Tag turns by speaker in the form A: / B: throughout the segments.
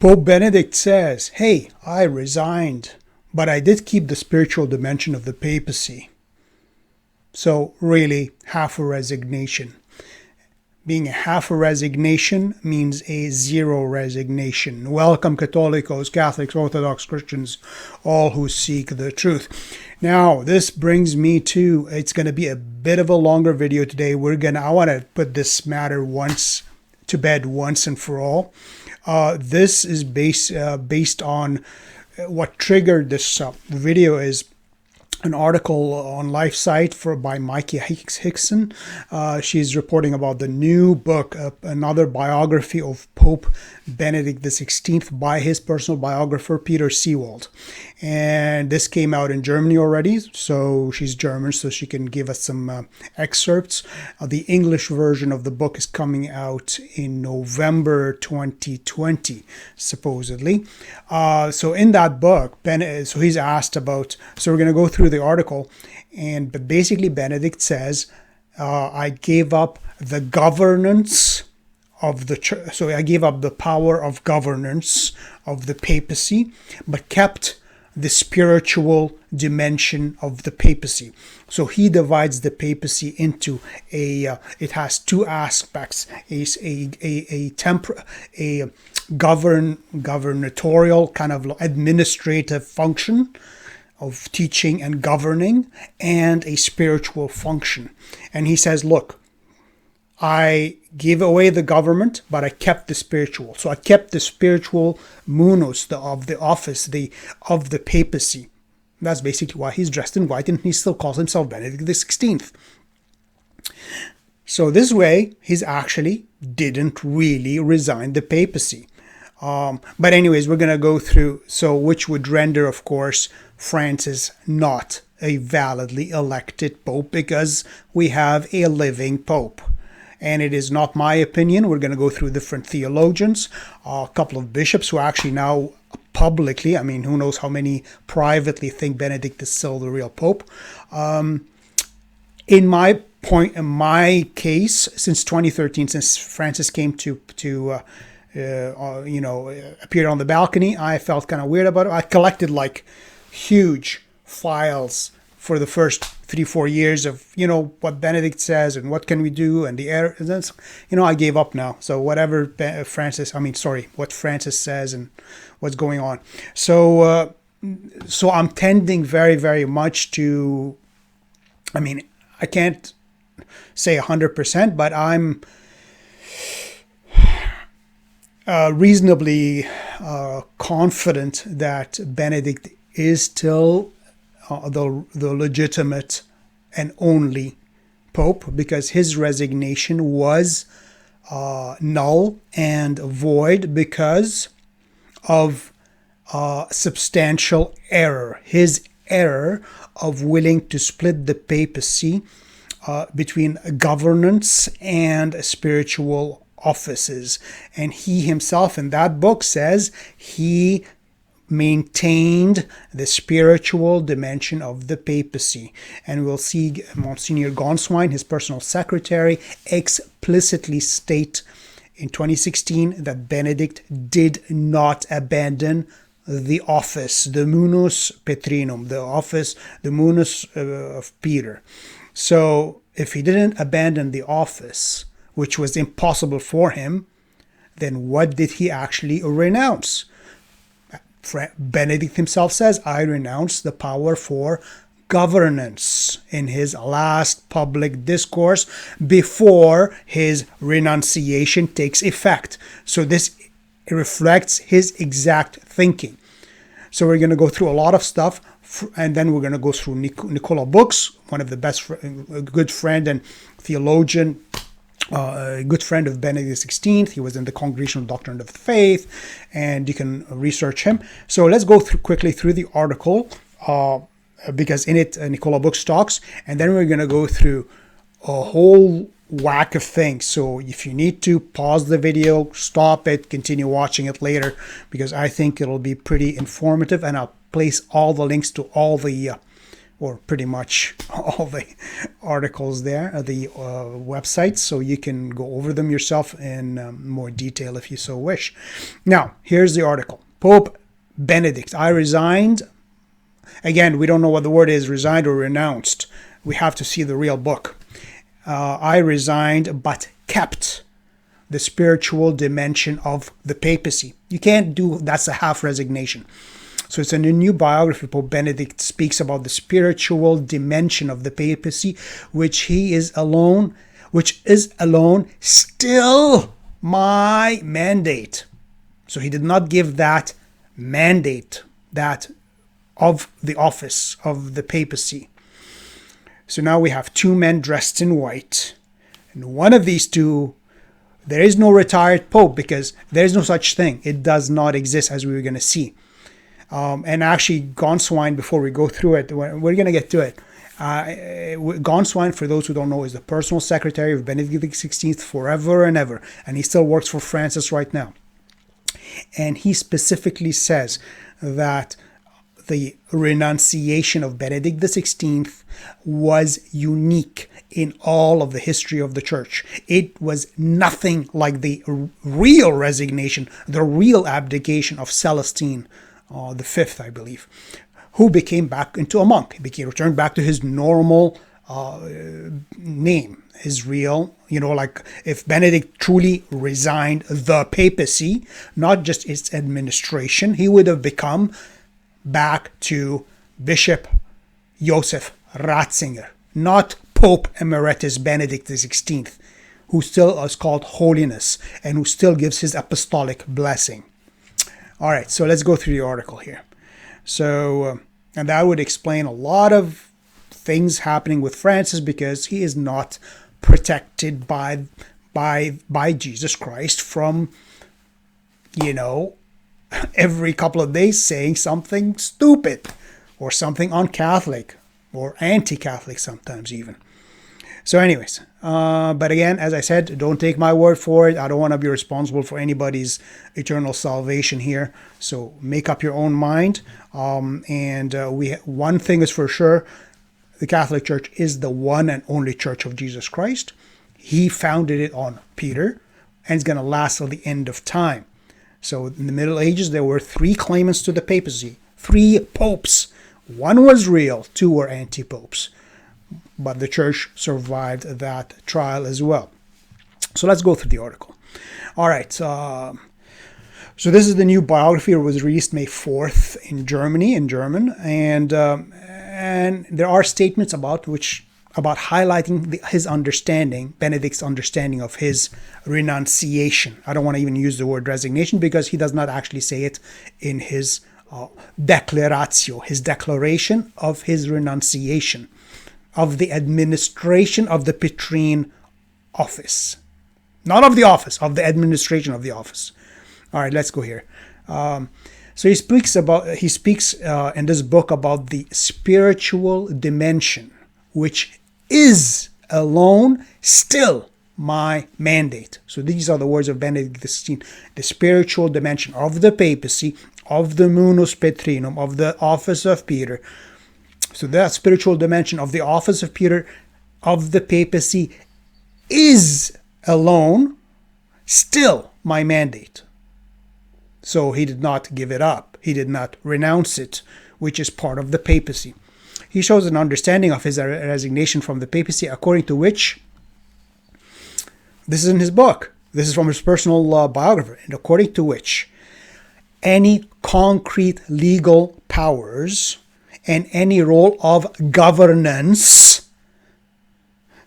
A: Pope Benedict says, hey, I resigned, but I did keep the spiritual dimension of the papacy. So really, half a resignation. Being a half a resignation means a zero resignation. Welcome, Catholicos, Catholics, Orthodox Christians, all who seek the truth. Now, this brings me to, it's going to be a bit of a longer video today. I want to put this matter to bed once and for all. This is based on what triggered this video is an article on LifeSite by Mikey Hickson. She's reporting about the new book, another biography of Pope Benedict XVI by his personal biographer, Peter Seewald. And this came out in Germany already, so she's German, so she can give us some excerpts. The English version of the book is coming out in November 2020, supposedly. So in that book, so he's asked about, so we're going to go through the article, but basically Benedict says, I gave up the governance of the church, so I gave up the power of governance of the papacy, but kept the spiritual dimension of the papacy. So he divides the papacy into it has two aspects: a gubernatorial kind of administrative function of teaching and governing, and a spiritual function. And he says, look, I gave away the government, but I kept the spiritual. So I kept the spiritual munus of the office of the papacy. That's basically why he's dressed in white, and he still calls himself Benedict XVI. So this way, he's actually didn't really resign the papacy. But anyways, we're going to go through, which would render, of course, Francis not a validly elected pope, because we have a living pope. And it is not my opinion. We're going to go through different theologians, a couple of bishops who actually now publicly, I mean, who knows how many privately think Benedict is still the real pope. In my case, since 2013, since Francis came to appeared on the balcony, I felt kind of weird about it. I collected like huge files for the first 3-4 years of, what Benedict says and what can we do and the error. I gave up now. So whatever what Francis says and what's going on. So I'm tending very, very much to, I can't say 100%, but I'm reasonably confident that Benedict is still the legitimate and only pope, because his resignation was null and void because of substantial error. His error of willing to split the papacy between governance and spiritual offices. And he himself in that book says he maintained the spiritual dimension of the papacy. And we'll see Monsignor Gänswein, his personal secretary, explicitly state in 2016 that Benedict did not abandon the office, the munus Petrinum, the office, the munus of Peter. So if he didn't abandon the office, which was impossible for him, then what did he actually renounce? Benedict himself says, I renounce the power for governance in his last public discourse before his renunciation takes effect. So this reflects his exact thinking. So we're going to go through a lot of stuff, and then we're going to go through Nicola Books, one of the best, a good friend and theologian, a good friend of Benedict XVI. He was in the Congregational Doctrine of the Faith, and you can research him. So let's go quickly through the article, because in it Nicola Books talks, and then we're going to go through a whole whack of things. So if you need to pause the video, stop it, continue watching it later, because I think it'll be pretty informative, and I'll place all the links to all the or pretty much all the articles there, the websites, so you can go over them yourself in more detail if you so wish. Now, here's the article. Pope Benedict, I resigned. Again, we don't know what the word is, resigned or renounced. We have to see the real book. I resigned but kept the spiritual dimension of the papacy. You can't do, that's a half resignation. So it's in a new biography, Pope Benedict speaks about the spiritual dimension of the papacy, which is alone still my mandate. So he did not give that mandate, that of the office of the papacy. So now we have two men dressed in white. And one of these two, there is no retired pope because there is no such thing. It does not exist, as we were going to see. And actually, Gänswein, before we go through it, we're going to get to it. Gänswein, for those who don't know, is the personal secretary of Benedict XVI forever and ever. And he still works for Francis right now. And he specifically says that the renunciation of Benedict XVI was unique in all of the history of the church. It was nothing like the real resignation, the real abdication of Celestine the Fifth, I believe, who became back into a monk. He returned back to his normal name, his real, like if Benedict truly resigned the papacy, not just its administration, he would have become back to Bishop Joseph Ratzinger, not Pope Emeritus Benedict XVI, who still is called Holiness and who still gives his apostolic blessing. All right, so let's go through the article here. So, and that would explain a lot of things happening with Francis because he is not protected by Jesus Christ from, every couple of days saying something stupid or something unCatholic or anti-Catholic sometimes even. So anyways, but again, as I said, don't take my word for it. I don't want to be responsible for anybody's eternal salvation here. So make up your own mind. One thing is for sure, the Catholic Church is the one and only Church of Jesus Christ. He founded it on Peter, and it's going to last till the end of time. So in the Middle Ages, there were 3 claimants to the papacy, 3 popes. 1 was real, 2 were anti-popes. But the church survived that trial as well. So let's go through the article. All right. So this is the new biography. It was released May 4th in German. And there are statements about highlighting his understanding, Benedict's understanding of his renunciation. I don't want to even use the word resignation because he does not actually say it in his declaratio, his declaration of his renunciation, of the administration of the Petrine office. Not of the office, of the administration of the office. All right, let's go here. So he speaks in this book about the spiritual dimension, which is alone still my mandate. So these are the words of Benedict XVI. The spiritual dimension of the papacy, of the munus Petrinum, of the office of Peter. So that spiritual dimension of the office of Peter, of the papacy, is alone still my mandate. So he did not give it up. He did not renounce it, which is part of the papacy. He shows an understanding of his resignation from the papacy, according to which, this is in his book, this is from his personal biographer, and according to which any concrete legal powers and any role of governance.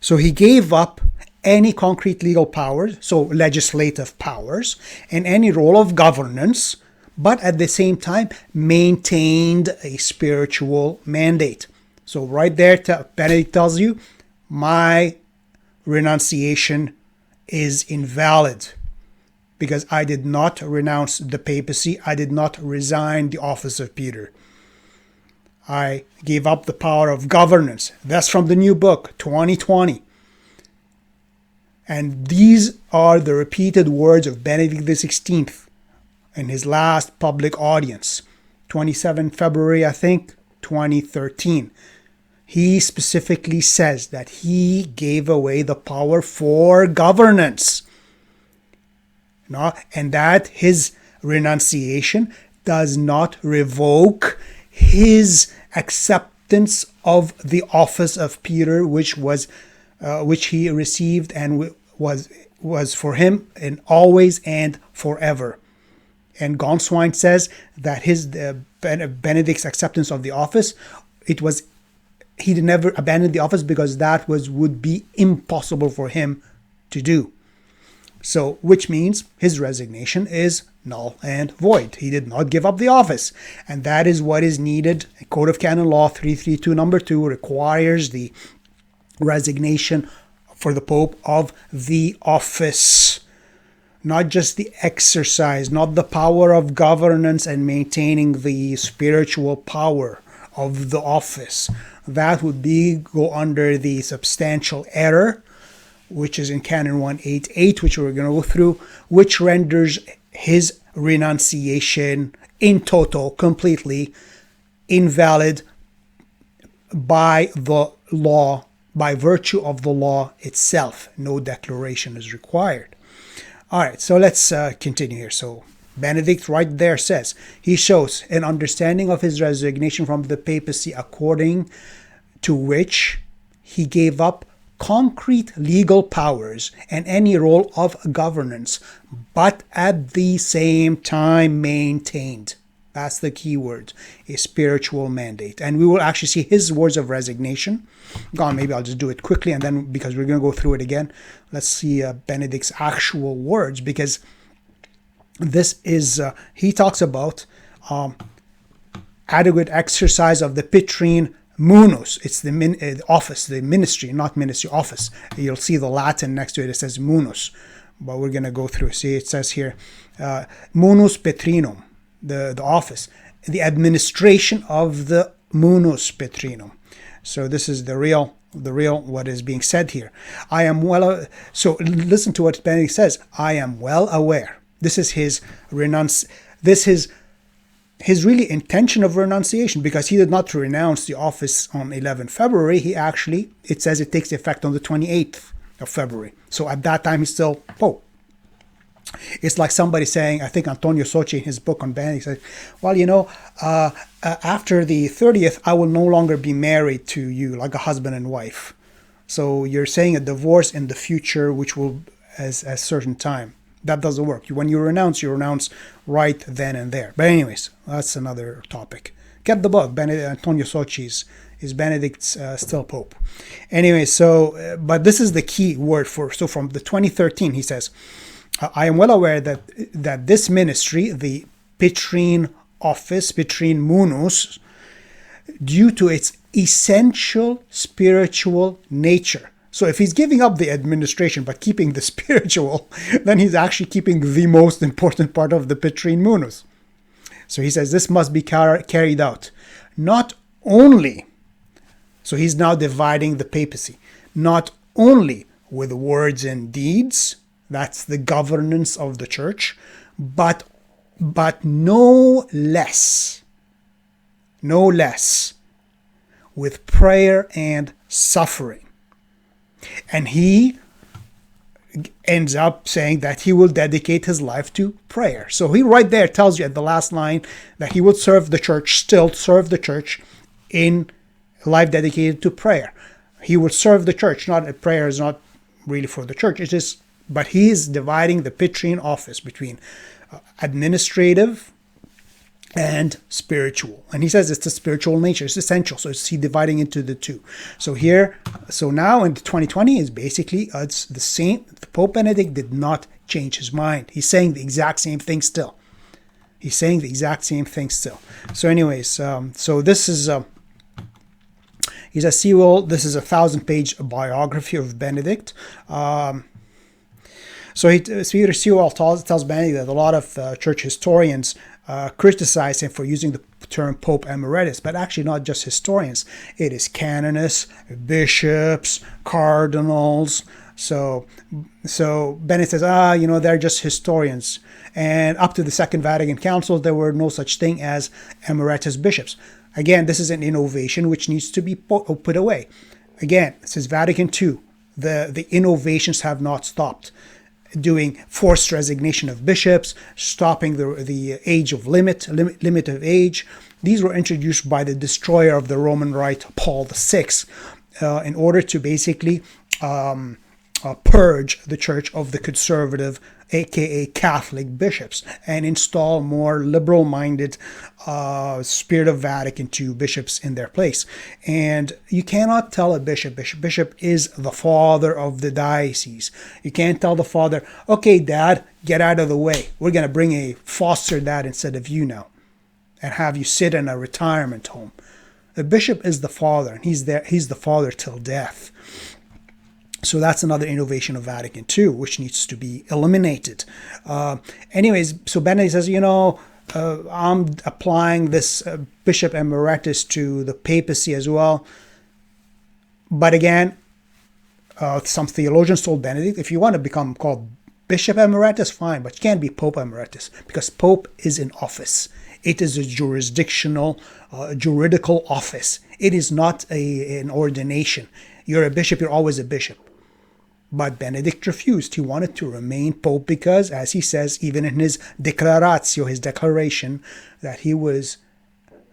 A: So he gave up any concrete legal powers, so legislative powers, and any role of governance, but at the same time maintained a spiritual mandate. So right there, Benedict tells you, my renunciation is invalid because I did not renounce the papacy. I did not resign the office of Peter. I gave up the power of governance. That's from the new book, 2020. And these are the repeated words of Benedict XVI in his last public audience, 27 February, I think, 2013. he specifically says that he gave away the power for governance. And that his renunciation does not revoke his acceptance of the office of Peter, which he received and was for him in always and forever. And Gänswein says that his Benedict's acceptance of the office, he never abandoned the office because that would be impossible for him to do. So, which means his resignation is null and void. He did not give up the office. And that is what is needed. Code of Canon Law 332 number 2 requires the resignation for the Pope of the office. Not just the exercise, not the power of governance and maintaining the spiritual power of the office. That would go under the substantial error, which is in Canon 188, which we're going to go through, which renders his renunciation in toto, completely invalid by the law, by virtue of the law itself. No declaration is required. All right, so let's continue here. So Benedict right there says, he shows an understanding of his resignation from the papacy according to which he gave up concrete legal powers and any role of governance, but at the same time maintained. That's the key word, a spiritual mandate. And we will actually see his words of resignation. Maybe I'll just do it quickly, and then because we're going to go through it again, let's see Benedict's actual words, because this is, he talks about adequate exercise of the Petrine munus. It's the office, the ministry, not ministry, office. You'll see the Latin next to it. It says munus, but we're going to go through. See, it says here, munus petrinum, the office, the administration of the munus petrinum. So this is the real what is being said here. So listen to what Benedict says. I am well aware. This is his his really intention of renunciation, because he did not renounce the office on 11 February. It says it takes effect on the 28th of February. So at that time, he's still Pope. It's like somebody saying, I think Antonio Socci in his book on Benedict said, well, after the 30th, I will no longer be married to you like a husband and wife. So you're saying a divorce in the future, which will as a certain time. That doesn't work. When you renounce right then and there. But anyways, that's another topic. Get the book. Antonio Socci's is Benedict's still Pope. Anyway, but this is the key word so from the 2013, he says, I am well aware that this ministry, the Petrine office, Petrine munus, due to its essential spiritual nature. So if he's giving up the administration but keeping the spiritual, then he's actually keeping the most important part of the Petrine munus. So he says this must be carried out. Not only, so he's now dividing the papacy, not only with words and deeds, that's the governance of the church, but no less with prayer and suffering. And he ends up saying that he will dedicate his life to prayer. So he right there tells you at the last line that he will still serve the church in life dedicated to prayer. He will serve the church. Prayer is not really for the church. But he is dividing the Petrine office between administrative and spiritual. And he says it's the spiritual nature. It's essential. So he's dividing into the two. So now in 2020 is basically, it's the same. Pope Benedict did not change his mind. He's saying the exact same thing still. So anyways, so this is, he says, this is a 1,000-page biography of Benedict. So Peter Sewell tells Benedict that a lot of church historians criticize him for using the term Pope Emeritus, but actually not just historians. It is canonists, bishops, cardinals, So Benedict says, they're just historians. And up to the Second Vatican Council, there were no such thing as emeritus bishops. Again, this is an innovation which needs to be put away. Again, this is Vatican II. The innovations have not stopped. Doing forced resignation of bishops, stopping the age of limit of age. These were introduced by the destroyer of the Roman Rite, Paul VI, in order to basically purge the church of the conservative, aka Catholic bishops, and install more liberal-minded Spirit of Vatican II bishops in their place. And you cannot tell a bishop is the father of the diocese. You can't tell the father, okay, dad, get out of the way. We're going to bring a foster dad instead of you now and have you sit in a retirement home. The bishop is the father, and he's the father till death. So that's another innovation of Vatican II, which needs to be eliminated. Anyways, so Benedict says, I'm applying this Bishop Emeritus to the papacy as well. But again, some theologians told Benedict, if you want to become called Bishop Emeritus, fine, but you can't be Pope Emeritus, because Pope is in office. It is a jurisdictional, juridical office. It is not an ordination. You're a bishop, you're always a bishop. But Benedict refused. He wanted to remain Pope because, as he says, even in his declaratio, his declaration, that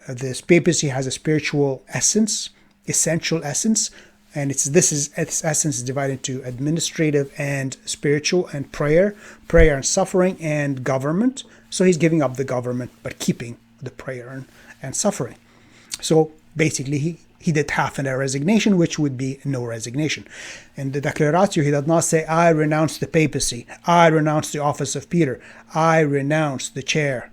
A: this papacy has a spiritual essence, essential essence, and its essence is divided into administrative and spiritual and prayer and suffering and government. So he's giving up the government, but keeping the prayer and suffering. So basically, he did half in a resignation, which would be no resignation. In the Declaratio, he did not say, I renounce the papacy, I renounce the office of Peter, I renounce the chair.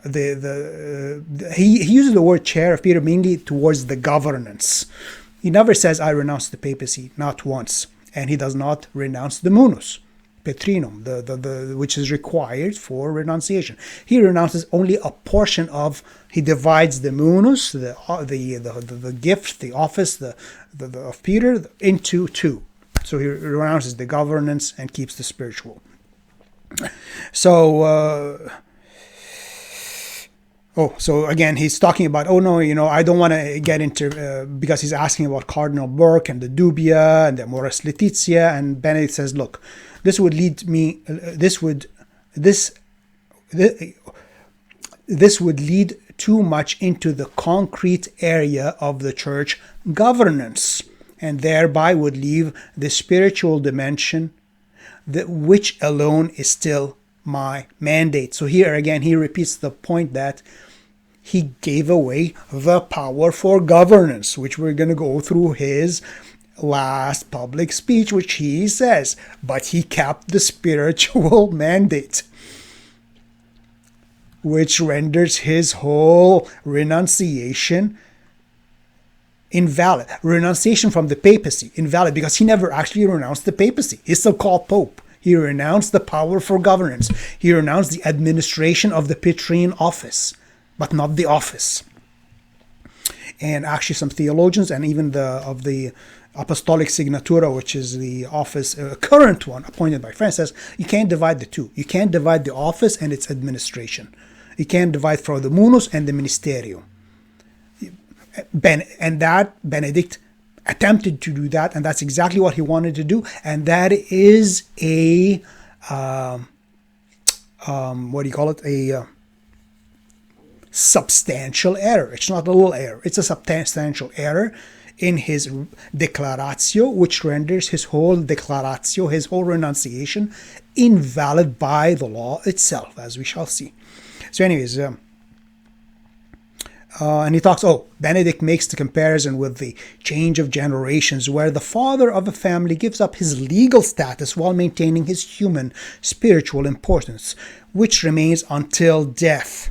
A: He uses the word chair of Peter mainly towards the governance. He never says, I renounce the papacy, not once. And he does not renounce the munus, Petrinum, which is required for renunciation. He renounces only a portion of. He divides the munus, the gift, the office, of Peter into two. So he renounces the governance and keeps the spiritual. So. So again, he's talking about, I don't want to get into, because he's asking about Cardinal Burke and the Dubia and the Amoris Laetitia, and Benedict says, look, this would lead too much into the concrete area of the church governance, and thereby would leave the spiritual dimension, which alone is still my mandate. So here again, he repeats the point that he gave away the power for governance, which we're going to go through his last public speech, which he says, but he kept the spiritual mandate, which renders his whole renunciation invalid. Renunciation from the papacy, invalid, because he never actually renounced the papacy. He's still called Pope. He renounced the power for governance. He renounced the administration of the Petrine office, but not the office. And actually some theologians, and even of the Apostolic Signatura, which is the office, current one appointed by Francis, says you can't divide the two. You can't divide the office and its administration. You can't divide for the munus and the ministerium. And that Benedict attempted to do that, and that's exactly what he wanted to do, and that is a a substantial error. It's not a little error, it's a substantial error in his declaratio, which renders his whole declaratio, his whole renunciation, invalid by the law itself, as we shall see. So anyways, and he talks, Benedict makes the comparison with the change of generations, where the father of a family gives up his legal status while maintaining his human, spiritual importance, which remains until death.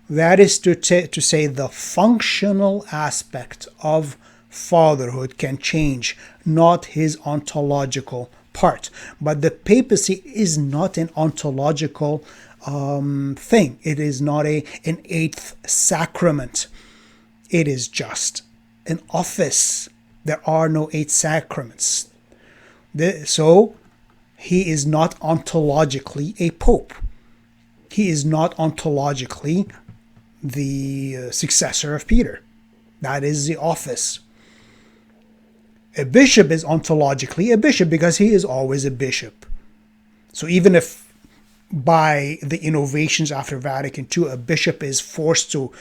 A: That is to say the functional aspect of fatherhood can change, not his ontological part. But the papacy is not an ontological thing. It is not an eighth sacrament. It is just an office. There are no eight sacraments. So he is not ontologically a pope. He is not ontologically the successor of Peter. That is the office. A bishop is ontologically a bishop because he is always a bishop. So even if by the innovations after Vatican II, a bishop is forced to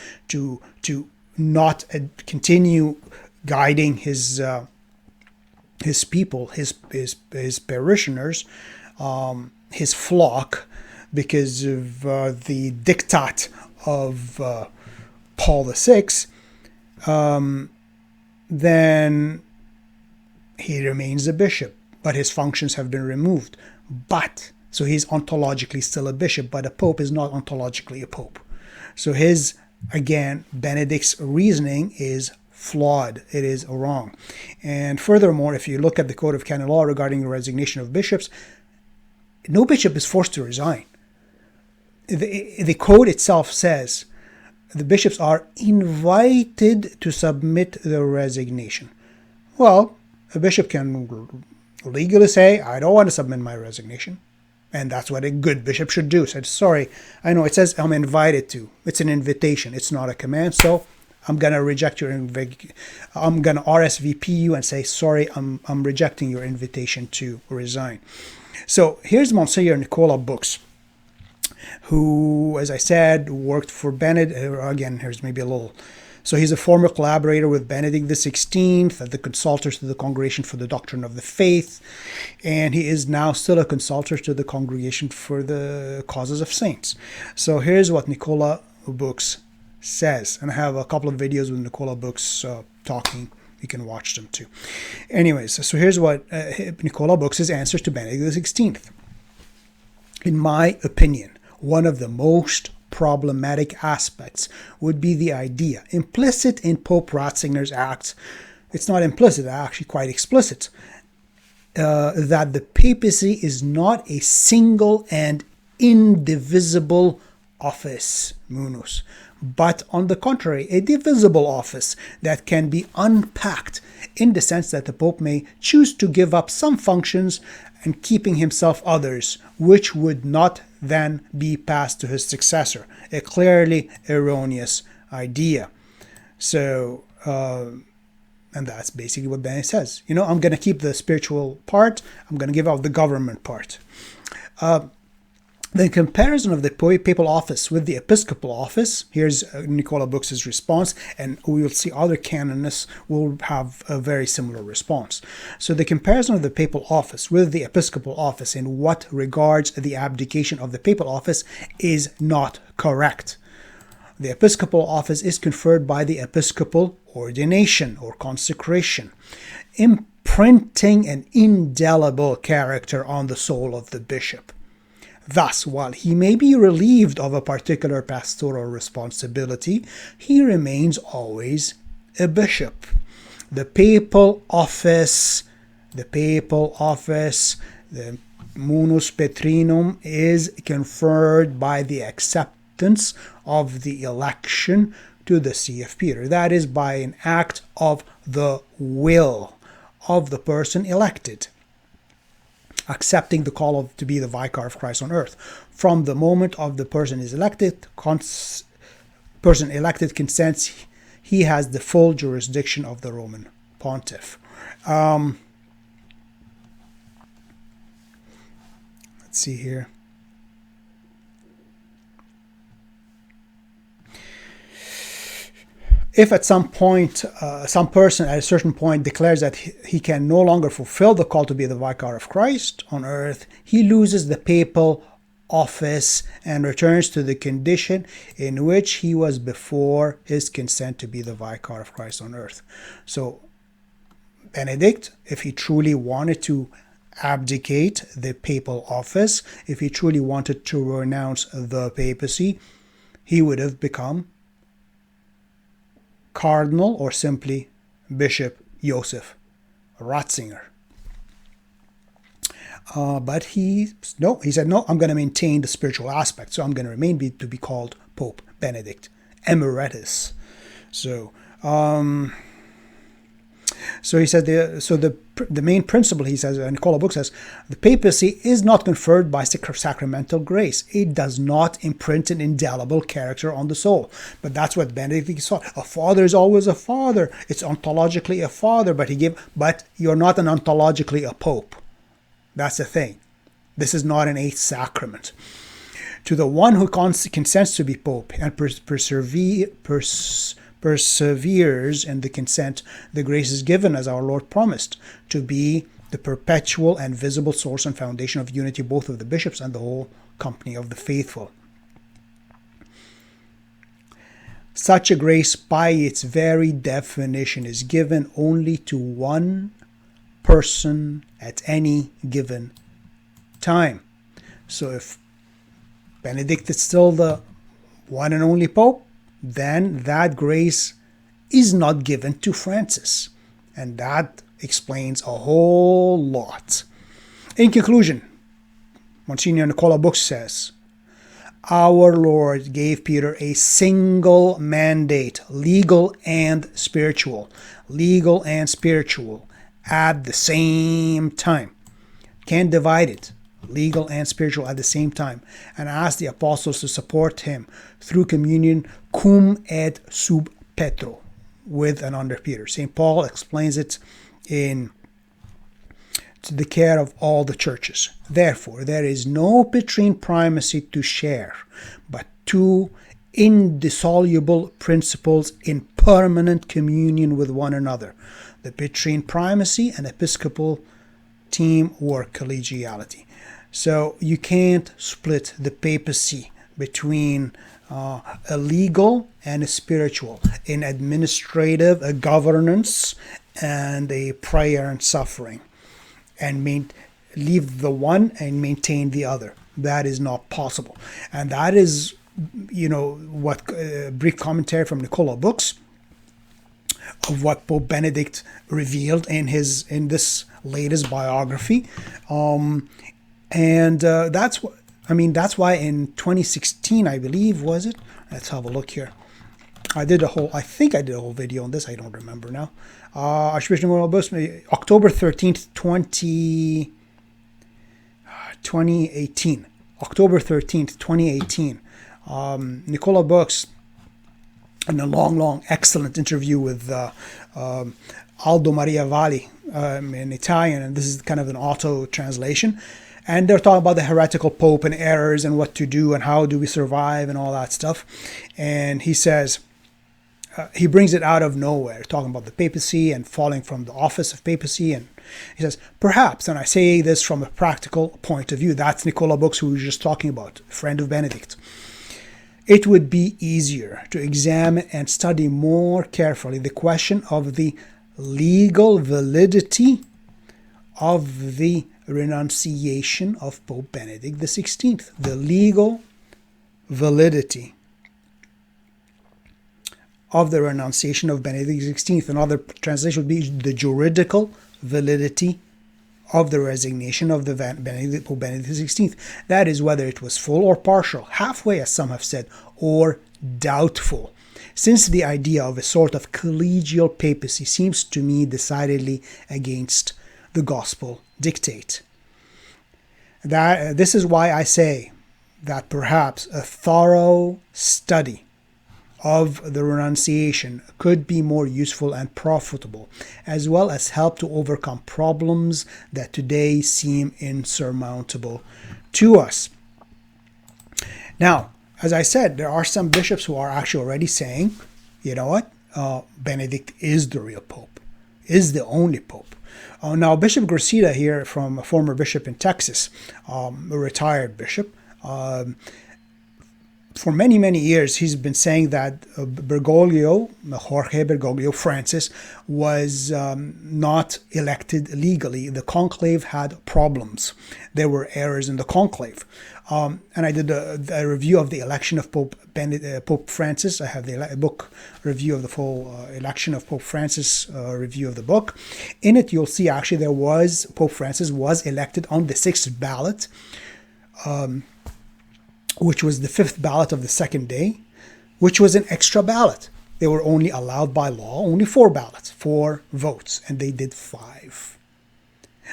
A: not continue guiding his people, his parishioners, his flock, because of the diktat of Paul VI, then he remains a bishop, but his functions have been removed. So he's ontologically still a bishop, but a pope is not ontologically a pope. So Benedict's reasoning is flawed. It is wrong. And furthermore, if you look at the Code of Canon Law regarding the resignation of bishops, no bishop is forced to resign. The code itself says the bishops are invited to submit their resignation. Well, a bishop can legally say, I don't want to submit my resignation. And that's what a good bishop should do. Said, sorry, I know it says I'm invited to. It's an invitation. It's not a command. So I'm going to reject your I'm going to RSVP you and say, sorry, I'm rejecting your invitation to resign. So here's Monsignor Nicola Bux, who, as I said, worked for Benedict. Again, here's maybe a little. So he's a former collaborator with Benedict XVI at the Consultors to the Congregation for the Doctrine of the Faith, and he is now still a consultor to the Congregation for the Causes of Saints. So here's what Nicola Bux says, and I have a couple of videos with Nicola Bux talking. You can watch them too. Anyways, so here's what Nicola Bux's answer to Benedict XVI. In my opinion, one of the most problematic aspects would be the idea, implicit in Pope Ratzinger's Act, it's not implicit, actually quite explicit, that the papacy is not a single and indivisible office, munus, but on the contrary, a divisible office that can be unpacked in the sense that the Pope may choose to give up some functions and keeping himself others, which would not then be passed to his successor. A clearly erroneous idea. So, and that's basically what Benedict says. I'm going to keep the spiritual part. I'm going to give out the government part. The comparison of the papal office with the episcopal office, here's Nicola Bux's response, and we will see other canonists will have a very similar response. So the comparison of the papal office with the episcopal office in what regards the abdication of the papal office is not correct. The episcopal office is conferred by the episcopal ordination or consecration, imprinting an indelible character on the soul of the bishop. Thus, while he may be relieved of a particular pastoral responsibility, he remains always a bishop. The papal office, the munus petrinum, is conferred by the acceptance of the election to the See of Peter. That is by an act of the will of the person elected, accepting the call to be the vicar of Christ on earth. From the moment of the person is elected, person elected consents, he has the full jurisdiction of the Roman pontiff. Let's see here. If at some point, some person at a certain point declares that he can no longer fulfill the call to be the vicar of Christ on earth, he loses the papal office and returns to the condition in which he was before his consent to be the vicar of Christ on earth. So Benedict, if he truly wanted to abdicate the papal office, if he truly wanted to renounce the papacy, he would have become Cardinal or simply Bishop Joseph Ratzinger. But he said, no, I'm going to maintain the spiritual aspect. So I'm going to remain to be called Pope Benedict, emeritus. So he said, the the main principle, he says, Nicola Book says, the papacy is not conferred by sacramental grace. It does not imprint an indelible character on the soul. But that's what Benedict saw. A father is always a father. It's ontologically a father, but you're not an ontologically a pope. That's the thing. This is not an eighth sacrament. To the one who consents to be pope and perseveres in the consent, the grace is given, as our Lord promised, to be the perpetual and visible source and foundation of unity, both of the bishops and the whole company of the faithful. Such a grace, by its very definition, is given only to one person at any given time. So if Benedict is still the one and only pope, then that grace is not given to Francis. And that explains a whole lot. In conclusion, Monsignor Nicola Book says, our Lord gave Peter a single mandate, legal and spiritual. Legal and spiritual at the same time. Can't divide it. Legal and spiritual at the same time, and asked the apostles to support him through communion, cum et sub Petro, with and under Peter. St. Paul explains it in to the care of all the churches. Therefore, there is no Petrine primacy to share, but two indissoluble principles in permanent communion with one another: the Petrine primacy and episcopal teamwork, collegiality. So you can't split the papacy between a legal and a spiritual, in administrative, a governance, and a prayer and suffering, and leave the one and maintain the other. That is not possible. And that is, what brief commentary from Nicola Books of what Pope Benedict revealed in this latest biography. That's why in 2016, I believe, was it? Let's have a look here. I think I did a whole video on this. I don't remember now. Archbishop Nicola Books, October 13th, 2018. October 13th, 2018. Nicola Books, in a long, excellent interview with Aldo Maria Valli in Italian, and this is kind of an auto translation. And they're talking about the heretical pope and errors and what to do and how do we survive and all that stuff. And he says, he brings it out of nowhere, talking about the papacy and falling from the office of papacy. And he says, perhaps, and I say this from a practical point of view, that's Nicola Books, who we were just talking about, a friend of Benedict. It would be easier to examine and study more carefully the question of the legal validity of the renunciation of Pope Benedict XVI. The legal validity of the renunciation of Benedict XVI. Another translation would be the juridical validity of the resignation of the Pope Benedict XVI. That is, whether it was full or partial, halfway, as some have said, or doubtful. Since the idea of a sort of collegial papacy seems to me decidedly against the gospel dictate. This is why I say that perhaps a thorough study of the renunciation could be more useful and profitable, as well as help to overcome problems that today seem insurmountable to us. Now, as I said, there are some bishops who are actually already saying, you know what, Benedict is the real pope, is the only pope. Now, Bishop Gracida here, from a former bishop in Texas, a retired bishop, for many, many years, he's been saying that Jorge Bergoglio, Francis, was not elected legally. The conclave had problems. There were errors in the conclave. And I did a review of the election of Pope Francis. I have the book review of the full election of Pope Francis, review of the book. In it, you'll see actually Pope Francis was elected on the 6th ballot, which was the 5th ballot of the second day, which was an extra ballot. They were only allowed by law, only 4 ballots, 4 votes, and they did 5.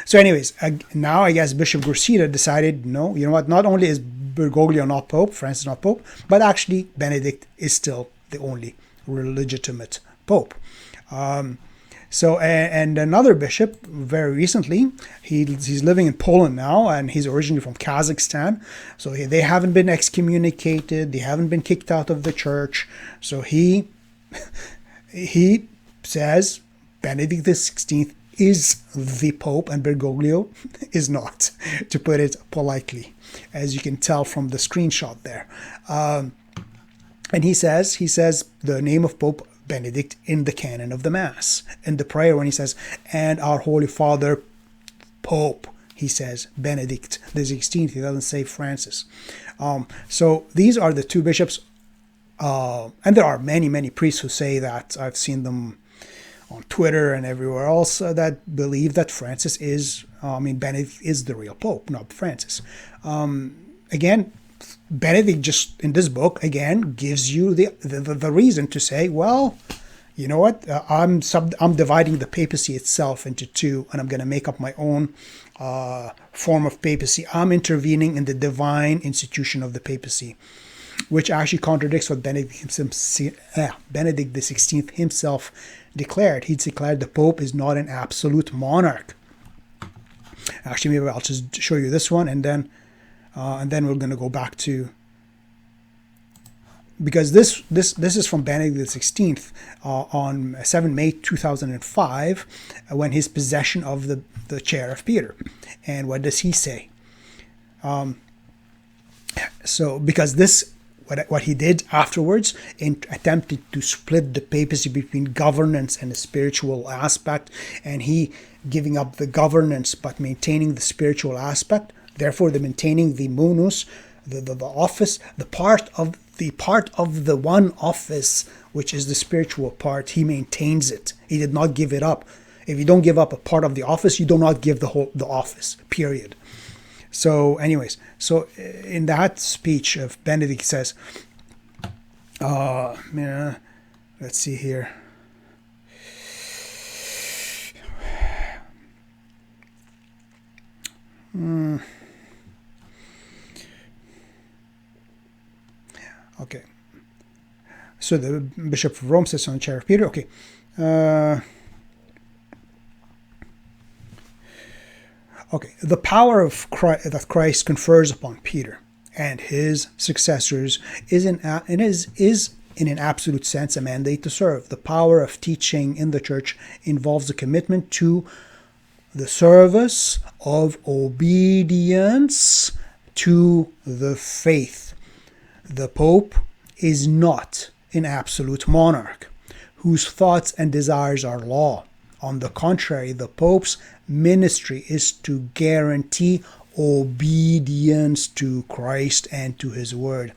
A: So anyways, now I guess Bishop Grosita decided, no, you know what, not only is Bergoglio not Pope, Francis not Pope, but actually Benedict is still the only legitimate Pope. So, and another bishop, very recently, he's living in Poland now, and he's originally from Kazakhstan. So they haven't been excommunicated, they haven't been kicked out of the church. So he says Benedict XVI is the Pope and Bergoglio is not, to put it politely, as you can tell from the screenshot there. And he says the name of Pope Benedict in the canon of the Mass. In the prayer, when he says, and our Holy Father Pope, he says Benedict the 16th. He doesn't say Francis. So these are the two bishops. And there are many, many priests who say that. I've seen them on Twitter and everywhere else that believe that Francis is, Benedict is the real Pope, not Francis. Again, Benedict just in this book again gives you the reason to say, well, you know what, I'm dividing the papacy itself into two, and I'm going to make up my own form of papacy. I'm intervening in the divine institution of the papacy, which actually contradicts what Benedict the 16th himself declared. He declared the Pope is not an absolute monarch. Actually, maybe I'll just show you this one, and then we're going to go back to, because this is from Benedict the 16th on 7 May 2005, when his possession of the chair of Peter. And what does he say? So because this, what he did afterwards in attempting to split the papacy between governance and the spiritual aspect, and he giving up the governance but maintaining the spiritual aspect, therefore the maintaining the munus, the office, the part of the one office, which is the spiritual part, he maintains it. He did not give it up. If you don't give up a part of the office, you do not give the office, period. So anyways, so in that speech of Benedict says, let's see here. Okay. So the Bishop of Rome sits on the chair of Peter. Okay. Okay. The power of Christ, that Christ confers upon Peter and his successors is in an absolute sense a mandate to serve. The power of teaching in the church involves a commitment to the service of obedience to the faith. The Pope is not an absolute monarch whose thoughts and desires are law. On the contrary, the Pope's ministry is to guarantee obedience to Christ and to his word.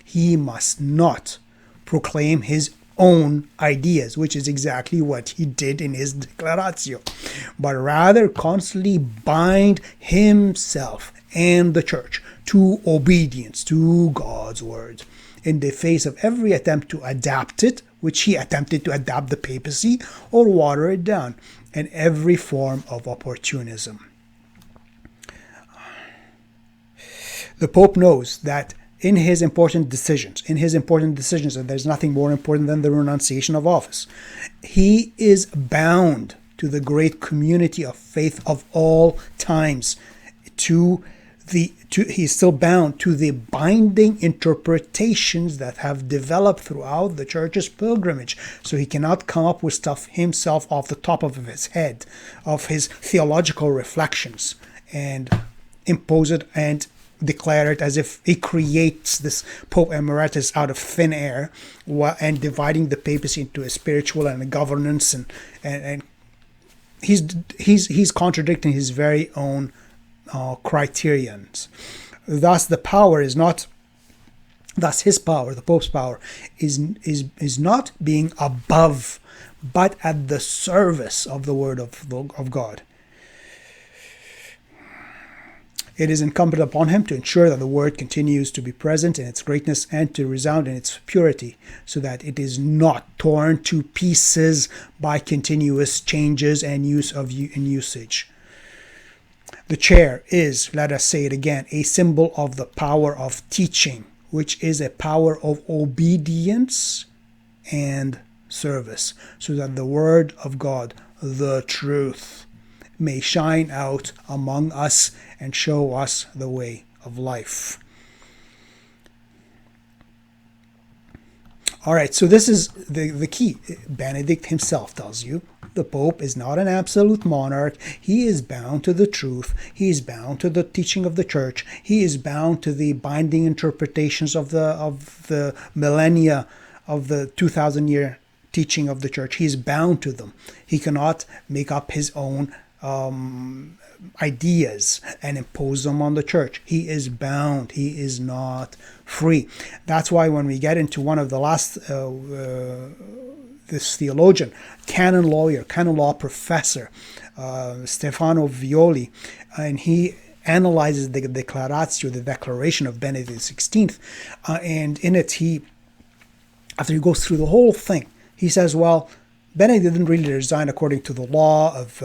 A: He must not proclaim his own ideas, which is exactly what he did in his Declaratio, but rather constantly bind himself and the church to obedience to God's word in the face of every attempt to adapt it, which he attempted to adapt the papacy or water it down, and every form of opportunism. The Pope knows that in his important decisions, and there's nothing more important than the renunciation of office, he is bound to the great community of faith of all times, he's still bound to the binding interpretations that have developed throughout the church's pilgrimage. So he cannot come up with stuff himself off the top of his head, of his theological reflections, and impose it and declare it as if he creates this Pope Emeritus out of thin air, and dividing the papacy into a spiritual and a governance, and he's contradicting his very own criterions. Thus the power is not, thus his power, the Pope's power, is not being above, but at the service of the word of God. It is incumbent upon him to ensure that the word continues to be present in its greatness and to resound in its purity, so that it is not torn to pieces by continuous changes and usage. The chair is, let us say it again, a symbol of the power of teaching, which is a power of obedience and service, so that the word of God, the truth, may shine out among us and show us the way of life. All right, so this is the key. Benedict himself tells you the Pope is not an absolute monarch. He is bound to the truth. He is bound to the teaching of the Church. He is bound to the binding interpretations of the millennia, of the 2,000-year teaching of the Church. He is bound to them. He cannot make up his own ideas and impose them on the Church. He is bound. He is not free. That's why when we get into one of the last, this theologian, canon law professor, Stefano Violi, and he analyzes the Declaratio, the Declaration of Benedict XVI, and in it after he goes through the whole thing, he says, well, Benedict didn't really resign according to the law of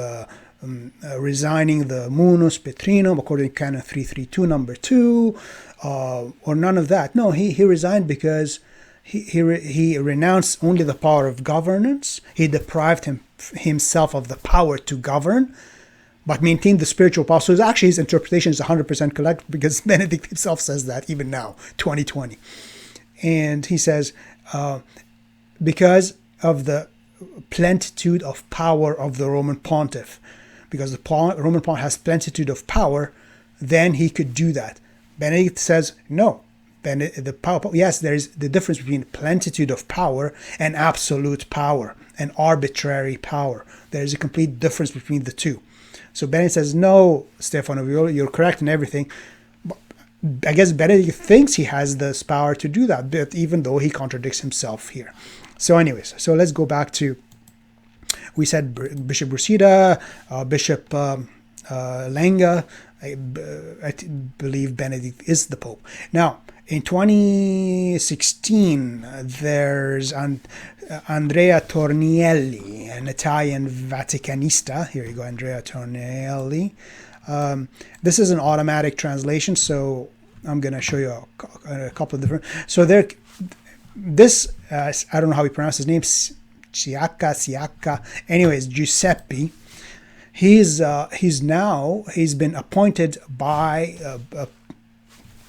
A: resigning the munus petrinum according to Canon 332 number 2, or none of that. No, he resigned because he renounced only the power of governance. He deprived himself of the power to govern, but maintained the spiritual power. So actually his interpretation is 100% correct, because Benedict himself says that even now, 2020. And he says, because of the plenitude of power of the Roman pontiff, because the Roman pontiff has plenitude of power, then he could do that. Benedict says, no. Yes, there is the difference between plenitude of power and absolute power and arbitrary power. There is a complete difference between the two. So Benedict says, no, Stefano Violi, you're correct in everything. I guess Benedict thinks he has this power to do that, but even though he contradicts himself here. So anyways, so let's go back to, we said Bishop Brusida, Bishop Lenga. I believe Benedict is the Pope. Now, in 2016, there's Andrea Tornielli, an Italian Vaticanista. Here you go, Andrea Tornielli. This is an automatic translation, so I'm going to show you a couple of different. So there, this, I don't know how he pronounced his name, Siaka. Anyways, Giuseppe. He's been appointed by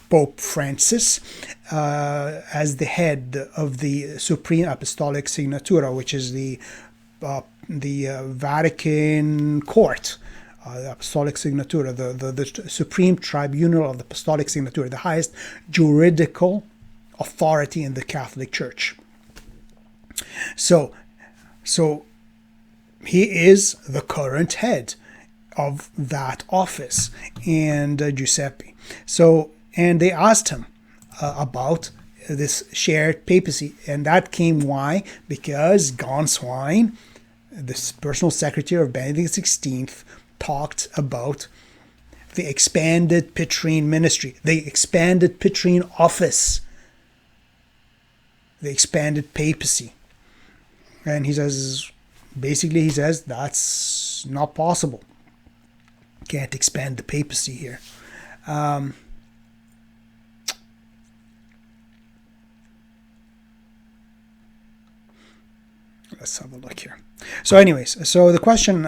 A: Pope Francis as the head of the Supreme Apostolic Signatura, which is the Vatican Court, the Apostolic Signatura, the Supreme Tribunal of the Apostolic Signatura, the highest juridical authority in the Catholic Church. So he is the current head of that office, and Giuseppe. So, and they asked him about this shared papacy, and that came why? Because Gänswein, the personal secretary of Benedict XVI, talked about the expanded Petrine ministry, the expanded Petrine office, the expanded papacy. And he says, basically, that's not possible. Can't expand the papacy here. Let's have a look here. So anyways, so the question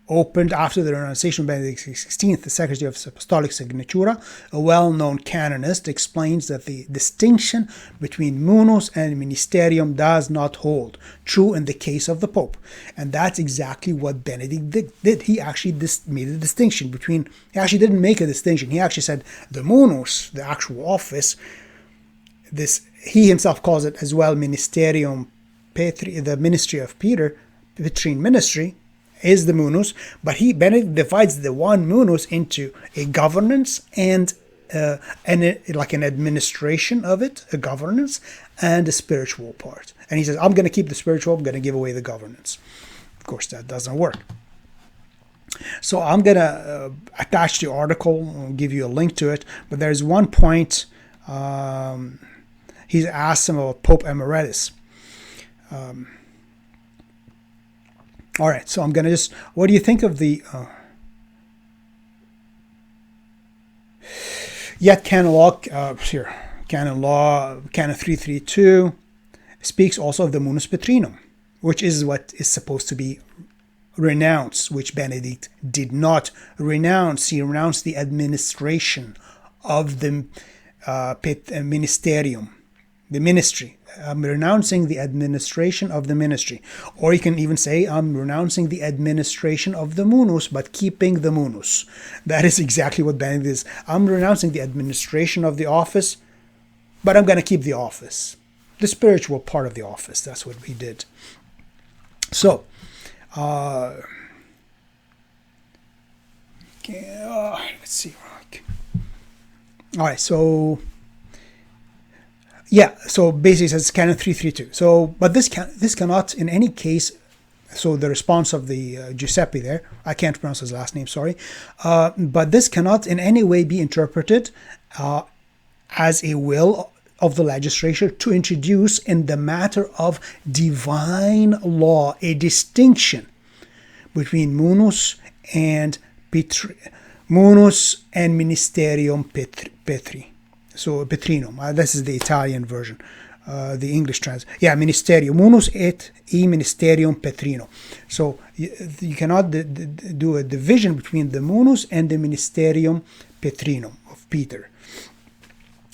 A: opened after the renunciation of Benedict XVI, the Secretary of Apostolic Signatura. A well-known canonist explains that the distinction between munus and ministerium does not hold true in the case of the Pope. And that's exactly what Benedict did. He actually made a distinction between, he actually didn't make a distinction. He actually said the munus, the actual office, this, he himself calls it as well ministerium Petri, the ministry of Peter, Petrine ministry, is the munus, but Benedict divides the one munus into a governance and like an administration of it, a governance, and a spiritual part. And he says, I'm going to keep the spiritual, I'm going to give away the governance. Of course, that doesn't work. So I'm going to attach the article and give you a link to it, but there's one point he's asked him about Pope Emeritus. All right, so I'm going to just, what do you think of the, yet canon law, canon 332, speaks also of the munus petrinum, which is what is supposed to be renounced, which Benedict did not renounce. He renounced the administration of the ministerium, the ministry. I'm renouncing the administration of the ministry. Or you can even say, I'm renouncing the administration of the munus, but keeping the munus. That is exactly what Benedict is. I'm renouncing the administration of the office, but I'm going to keep the office. The spiritual part of the office. That's what we did. So, let's see. All right, so yeah, so basically it says canon 332. So, but this cannot in any case. So the response of the Giuseppe there, I can't pronounce his last name, sorry, but this cannot in any way be interpreted as a will of the legislature to introduce in the matter of divine law a distinction between munus and ministerium petri. So petrinum. This is the Italian version. The English translation. Yeah, ministerium. Munus et ministerium petrino. So you cannot do a division between the munus and the ministerium petrinum of Peter.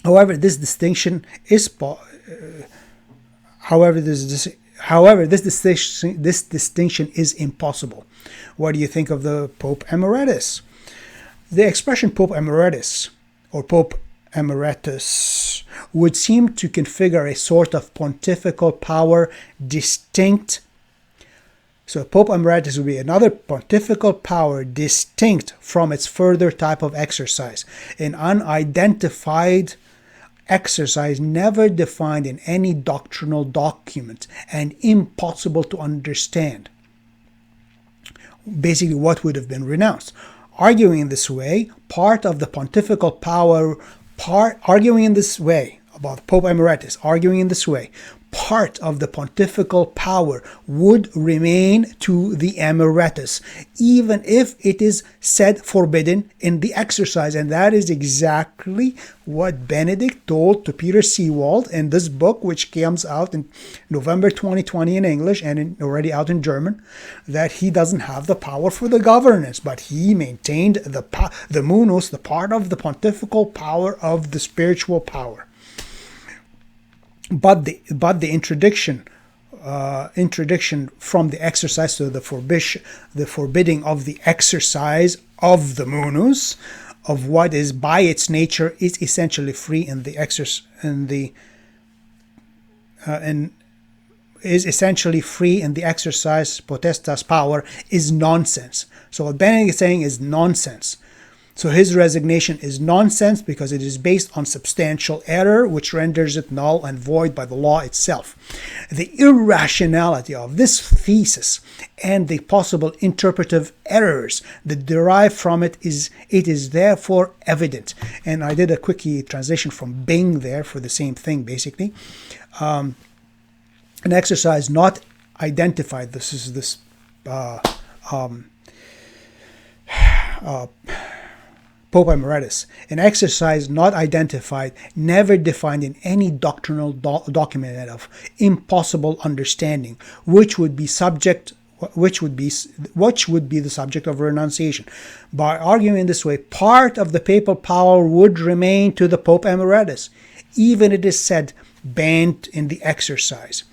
A: However, this distinction is this distinction is impossible. What do you think of the Pope Emeritus? The expression Pope Emeritus or Pope Emeritus would seem to configure a sort of pontifical power distinct. So Pope Emeritus would be another pontifical power distinct from its further type of exercise, an unidentified exercise never defined in any doctrinal document and impossible to understand. Basically, what would have been renounced? Arguing in this way, part of the pontifical power, arguing in this way about Pope Emeritus, arguing in this way, part of the pontifical power would remain to the emeritus, even if it is said forbidden in the exercise. And that is exactly what Benedict told to Peter Seewald in this book, which comes out in November 2020 in English and already out in German, that he doesn't have the power for the governance, but he maintained the munus, the part of the pontifical power of the spiritual power. But the interdiction from the exercise, so the forbidding of the exercise of the munus, of what is by its nature is essentially free in the exercise potestas power, is nonsense. So what Benedict is saying is nonsense. So his resignation is nonsense because it is based on substantial error, which renders it null and void by the law itself. The irrationality of this thesis and the possible interpretive errors that derive from it is therefore evident. And I did a quickie translation from Bing there for the same thing, basically. An exercise not identified. This is this Pope Emeritus, an exercise not identified, never defined in any doctrinal document of impossible understanding, which would be the subject of renunciation. By arguing in this way, part of the papal power would remain to the Pope Emeritus, even it is said banned in the exercise.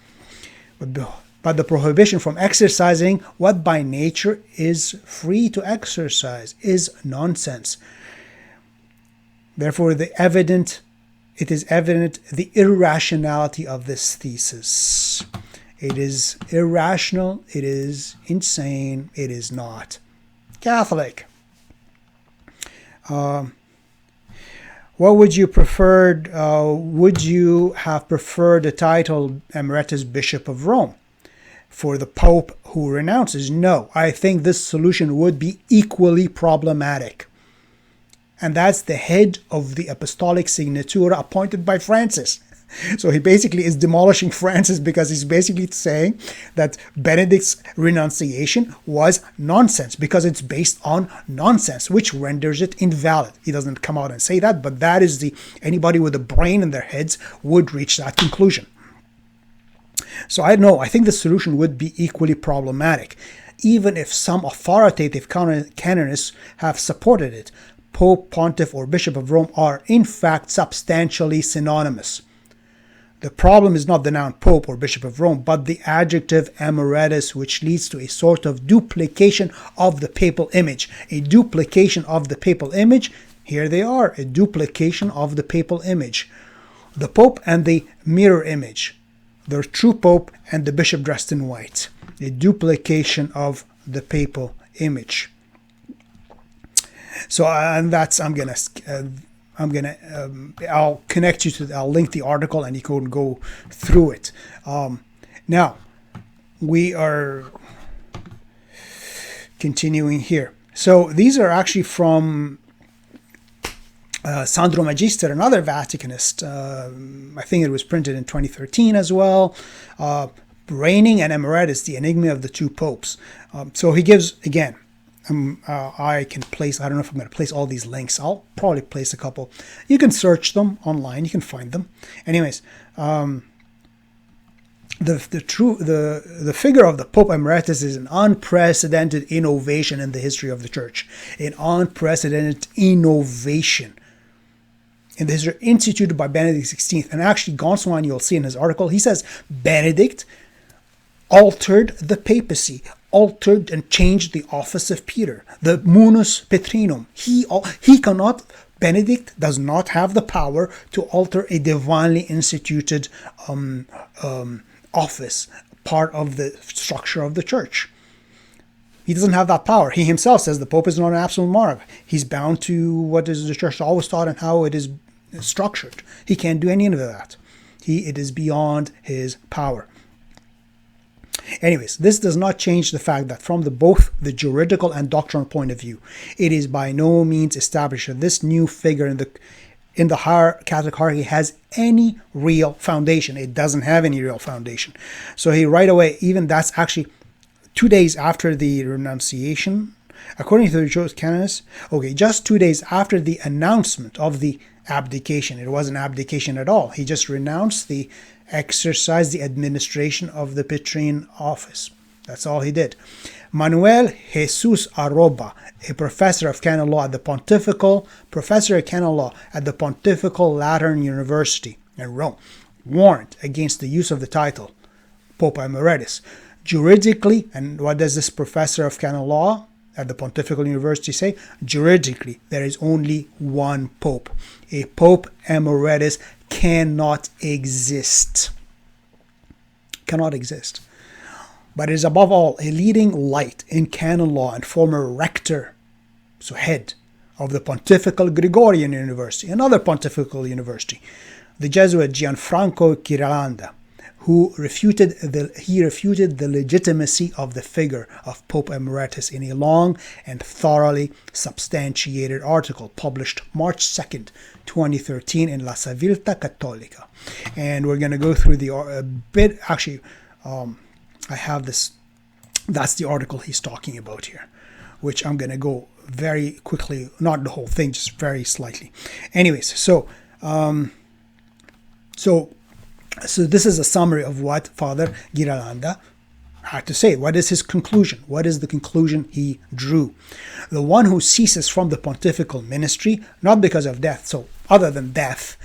A: But the prohibition from exercising what by nature is free to exercise is nonsense. Therefore, it is evident the irrationality of this thesis. It is irrational, it is insane, it is not Catholic. What would you prefer? Would you have preferred the title Emeritus Bishop of Rome for the Pope who renounces? No, I think this solution would be equally problematic. And that's the head of the Apostolic Signatura appointed by Francis. So he basically is demolishing Francis because he's basically saying that Benedict's renunciation was nonsense because it's based on nonsense, which renders it invalid. He doesn't come out and say that, but that is anybody with a brain in their heads would reach that conclusion. So I think the solution would be equally problematic, even if some authoritative canonists have supported it. Pope, Pontiff, or Bishop of Rome are in fact substantially synonymous. The problem is not the noun Pope or Bishop of Rome, but the adjective emeritus, which leads to a sort of duplication of the papal image. A duplication of the papal image, here they are, a duplication of the papal image. The Pope and the mirror image, the true Pope and the Bishop dressed in white. A duplication of the papal image. So, and that's, I'll connect you to, I'll link the article and you can go through it. Now, we are continuing here. So these are actually from Sandro Magister, another Vaticanist. I think it was printed in 2013 as well. Reigning and Emeritus, the Enigma of the Two Popes. So he gives, again, I don't know if I'm going to place all these links. I'll probably place a couple. You can search them online. You can find them. Anyways, the figure of the Pope Emeritus is an unprecedented innovation in the history of the Church. An unprecedented innovation in the history instituted by Benedict XVI. And actually, Gänswein, you'll see in his article, he says Benedict altered the papacy, altered and changed the office of Peter, the munus petrinum. Benedict does not have the power to alter a divinely instituted office, part of the structure of the Church. He doesn't have that power. He himself says the Pope is not an absolute monarch. He's bound to what is the Church always taught and how it is structured. He can't do any of that. It is beyond his power. Anyways, this does not change the fact that from both the juridical and doctrinal point of view, it is by no means established that this new figure in the higher Catholic hierarchy has any real foundation. It doesn't have any real foundation. So he right away, even that's actually 2 days after the renunciation, according to the Jewish canonists, just 2 days after the announcement of the abdication. It wasn't abdication at all. He just renounced the administration of the Petrine office. That's all he did. Manuel Jesus Arroba, a professor of canon law at the Pontifical Lateran University in Rome, warned against the use of the title Pope Emeritus. Juridically, and what does this professor of canon law at the Pontifical University say? Juridically, there is only one Pope. A Pope Emeritus cannot exist. Cannot exist. But it is above all a leading light in canon law and former rector, so head of the Pontifical Gregorian University, another pontifical university, the Jesuit Gianfranco Ghirlanda, who refuted the legitimacy of the figure of Pope Emeritus in a long and thoroughly substantiated article published March 2nd, 2013 in La Civiltà Cattolica. And we're going to go through a bit. Actually, I have this. That's the article he's talking about here, which I'm going to go very quickly, not the whole thing, just very slightly. Anyways, so this is a summary of what Father Ghirlanda had to say. What is his conclusion? What is the conclusion he drew? The one who ceases from the pontifical ministry, not because of death, so other than death,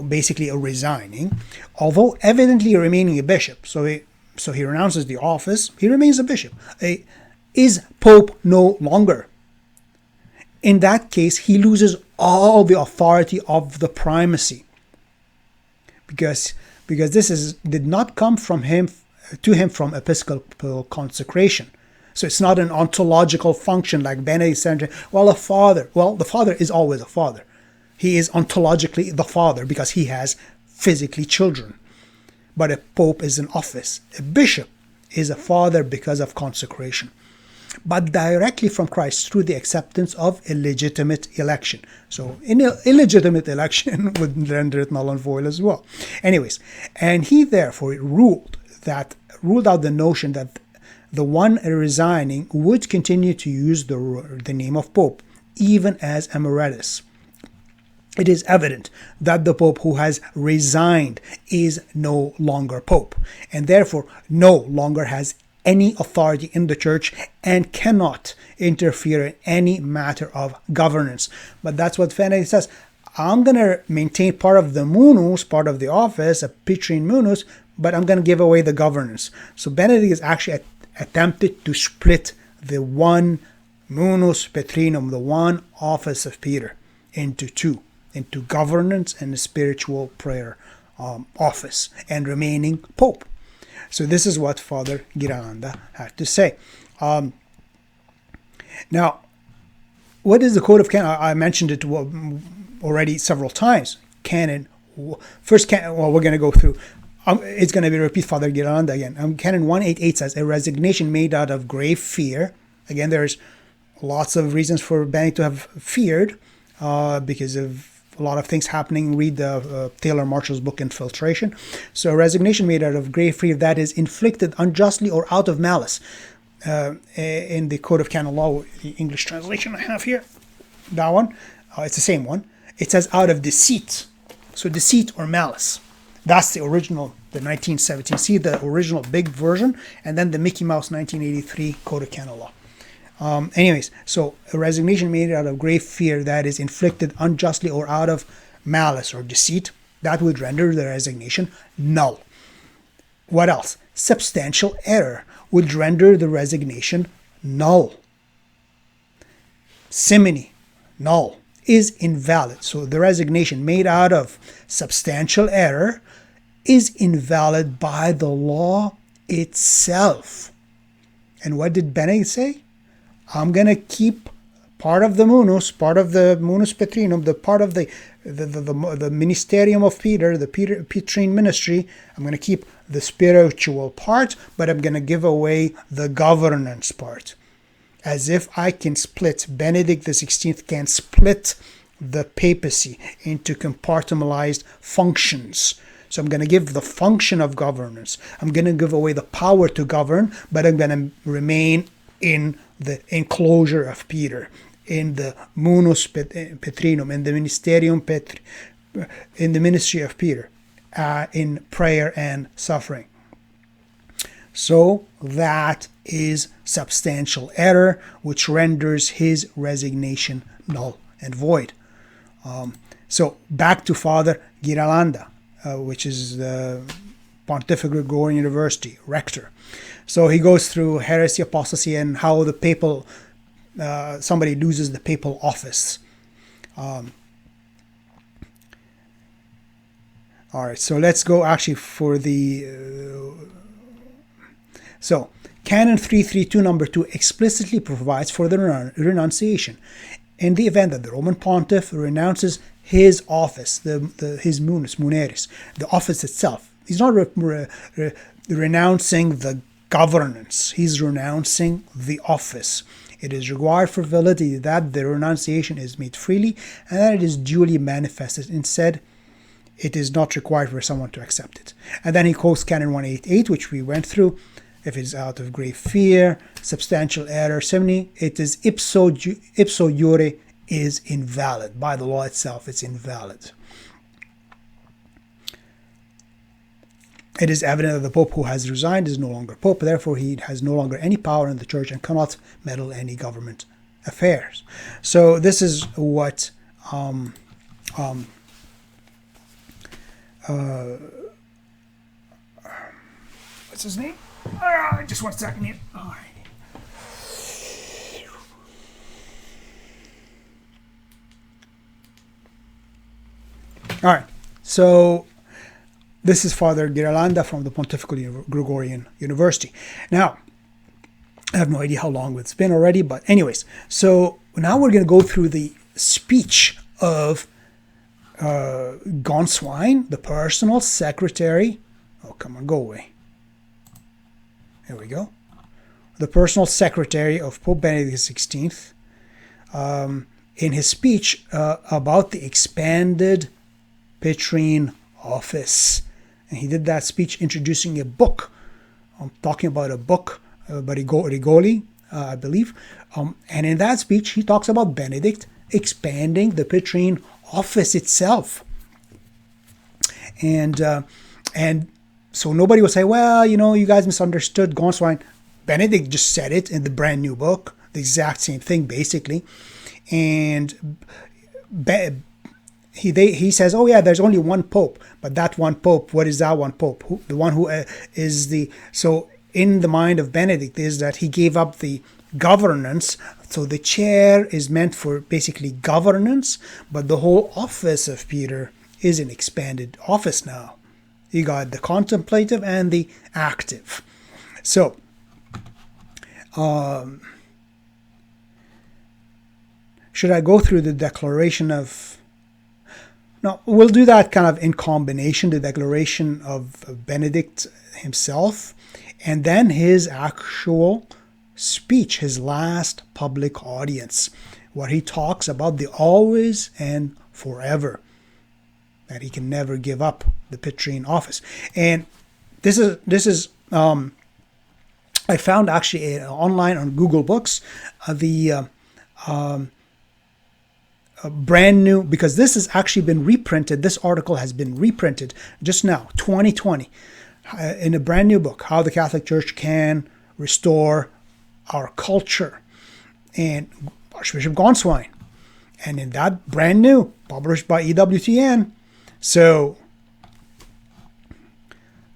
A: basically a resigning, although evidently remaining a bishop, so he renounces the office, he remains a bishop, is Pope no longer. In that case, he loses all the authority of the primacy. Because this did not come from him to him from episcopal consecration. So it's not an ontological function like Benedict XVI. The father is always a father. He is ontologically the father because he has physically children. But a pope is an office. A bishop is a father because of consecration. but directly from Christ through the acceptance of illegitimate election. So illegitimate election would render it null and void as well. Anyways, and he therefore ruled out the notion that the one resigning would continue to use the name of Pope, even as emeritus. It is evident that the Pope who has resigned is no longer Pope, and therefore no longer has any authority in the Church and cannot interfere in any matter of governance. But that's what Benedict says. I'm going to maintain part of the munus, part of the office, a Petrine munus, but I'm going to give away the governance. So Benedict is actually attempted to split the one munus Petrinum, the one office of Peter, into two, into governance and the spiritual prayer office, and remaining Pope. So this is what Father Giralanda had to say. Now, what is the Code of Canon? I mentioned it already several times. Canon, first canon, well, we're going to go through. It's going to be repeat Father Giralanda again. Canon 188 says, a resignation made out of grave fear. Again, there's lots of reasons for Benedict to have feared because of a lot of things happening. Read the Taylor Marshall's book, Infiltration. So a resignation made out of grave fear that is inflicted unjustly or out of malice. In the Code of Canon Law, the English translation I have here, that one, it's the same one. It says out of deceit. So deceit or malice. That's the original, the 1917. See the original big version, and then the Mickey Mouse 1983 Code of Canon Law. Anyways, so a resignation made out of grave fear that is inflicted unjustly or out of malice or deceit, that would render the resignation null. What else? Substantial error would render the resignation null. Simony, null, is invalid. So the resignation made out of substantial error is invalid by the law itself. And what did Benedict say? I'm going to keep part of the munus Petrinum, the part of the ministerium of Peter, the Petrine ministry. I'm going to keep the spiritual part, but I'm going to give away the governance part. As if I can split, Benedict XVI can split the papacy into compartmentalized functions. So I'm going to give the function of governance. I'm going to give away the power to govern, but I'm going to remain in the enclosure of Peter, in the munus Petrinum, in the ministerium in the ministry of Peter, in prayer and suffering. So that is substantial error, which renders his resignation null and void. So back to Father Giralanda, which is the Pontifical Gregorian University rector. So he goes through heresy, apostasy, and how the papal, somebody loses the papal office. All right, so let's go actually for the... So, Canon 332, number 2, explicitly provides for the renunciation. In the event that the Roman Pontiff renounces his office, his munus, muneris, the office itself. He's not renouncing the governance. He's renouncing the office. It is required for validity that the renunciation is made freely and that it is duly manifested. Instead, it is not required for someone to accept it. And then he quotes Canon 188, which we went through. If it is out of grave fear, substantial error, simony, it is ipso jure is invalid. By the law itself, it's invalid. It is evident that the Pope who has resigned is no longer Pope, therefore he has no longer any power in the Church and cannot meddle in any government affairs. So this is what what's his name? Just 1 second here. All right. All right. So this is Father Giralanda from the Pontifical Gregorian University. Now, I have no idea how long it's been already, but anyways. So now we're going to go through the speech of Gänswein, the personal secretary. Oh, come on, go away. There we go. the personal secretary of Pope Benedict XVI, in his speech about the expanded Petrine office. And he did that speech introducing a book. I'm talking about a book by Rigoli, I believe. And in that speech, he talks about Benedict expanding the Petrine office itself. And so nobody will say, well, you guys misunderstood Gänswein. Benedict just said it in the brand new book, the exact same thing, basically. And he says, oh yeah, there's only one pope, but that one pope, what is that one pope? The one who is the, so in the mind of Benedict is that he gave up the governance. So the chair is meant for basically governance, but the whole office of Peter is an expanded office now. You got the contemplative and the active. So, should I go through the declaration of... No, we'll do that kind of in combination, the declaration of Benedict himself, and then his actual speech, his last public audience, where he talks about the always and forever, that he can never give up the Petrine office. And this is I found actually online on Google Books the brand new, because this has actually been reprinted. This article has been reprinted just now, 2020, in a brand new book, How the Catholic Church Can Restore Our Culture, and Archbishop Gänswein. And in that brand new, published by EWTN. So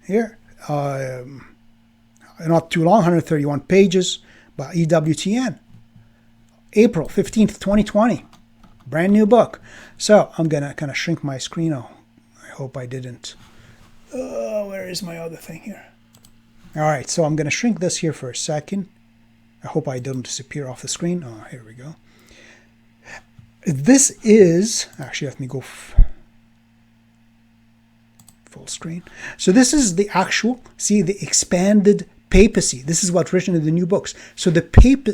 A: here, not too long, 131 pages by EWTN, April 15th, 2020. Brand new book. So I'm going to kind of shrink my screen. Oh, I hope I didn't. Where is my other thing here? All right, so I'm going to shrink this here for a second. I hope I didn't disappear off the screen. Oh, here we go. This is, actually, let me go full screen. So this is the actual, see, the expanded papacy. This is what's written in the new books. So the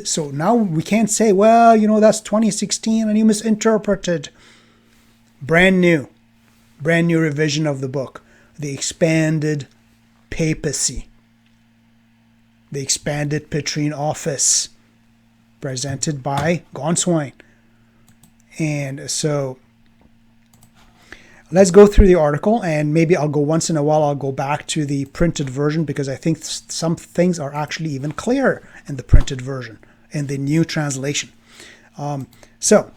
A: so now we can't say, well, that's 2016 and you misinterpreted. Brand new revision of the book. The expanded papacy. The expanded Petrine office, presented by Gänswein. And so let's go through the article, and maybe I'll go once in a while, I'll go back to the printed version, because I think some things are actually even clearer in the printed version, in the new translation. So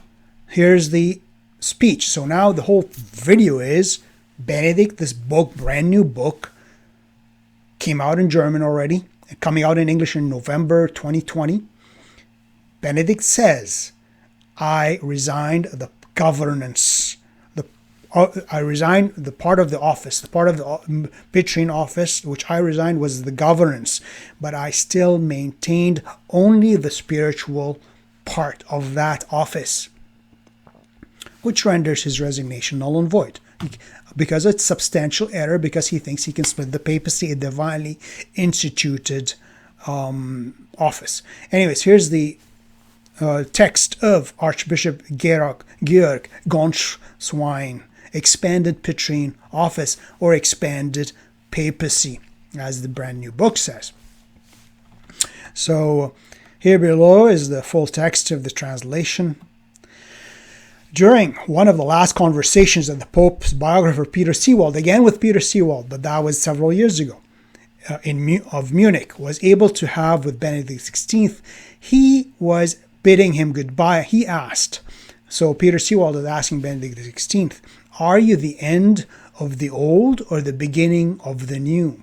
A: here's the speech. So now the whole video is Benedict, this book, brand new book, came out in German already, coming out in English in November 2020. Benedict says, I resigned the governance. I resigned the part of the office, the part of the Petrine office, which I resigned was the governance, but I still maintained only the spiritual part of that office, which renders his resignation null and void, because it's substantial error, because he thinks he can split the papacy, a divinely instituted office. Anyways, here's the text of Archbishop Georg Gänswein, expanded Petrine office, or expanded papacy, as the brand new book says. So here below is the full text of the translation. During one of the last conversations that the Pope's biographer Peter Seewald, again with Peter Seewald, but that was several years ago, of Munich, was able to have with Benedict XVI, he was bidding him goodbye. He asked, so Peter Seewald is asking Benedict XVI, are you the end of the old or the beginning of the new?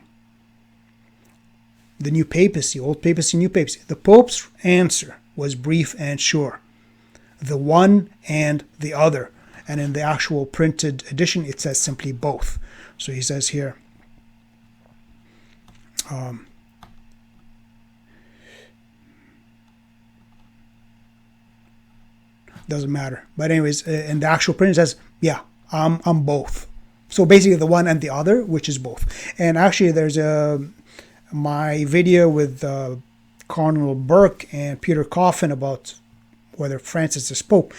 A: The new papacy, old papacy, new papacy. The Pope's answer was brief and sure. The one and the other. And in the actual printed edition, it says simply both. So he says here, doesn't matter. But anyways, in the actual print, it says, yeah, I'm both. So basically the one and the other, which is both. And actually there's my video with Cardinal Burke and Peter Coffin about whether Francis is Pope.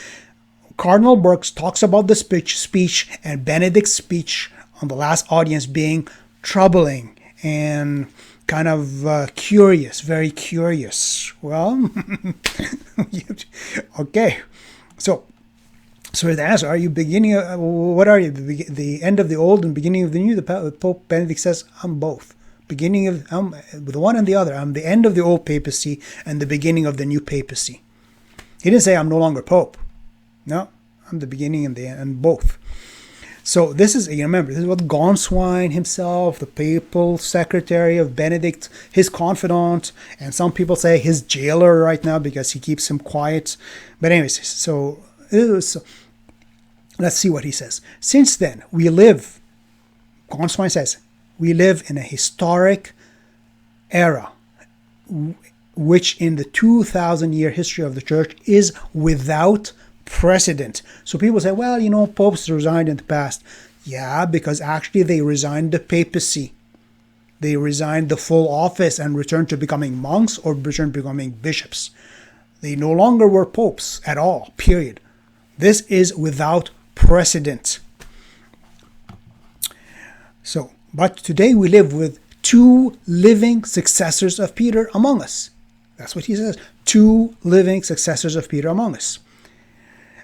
A: Cardinal Burke talks about the speech and Benedict's speech on the last audience being troubling and kind of curious, very curious. Well, okay. So the answer, are you beginning, what are you, the end of the old and beginning of the new? The Pope Benedict says, I'm both. Beginning of, I'm the one and the other. I'm the end of the old papacy and the beginning of the new papacy. He didn't say I'm no longer Pope. No, I'm the beginning and the end, and both. So this is, you remember, this is what Gänswein himself, the papal secretary of Benedict, his confidant, and some people say his jailer right now because he keeps him quiet. But anyways, so let's see what he says. Since then, Gänswein says, we live in a historic era, which in the 2,000-year history of the Church is without precedent. So people say, well, popes resigned in the past. Yeah, because actually they resigned the papacy. They resigned the full office and returned to becoming monks or returned to becoming bishops. They no longer were popes at all, period. This is without precedent. So, but today we live with 2 living successors of Peter among us. That's what he says. 2 living successors of Peter among us.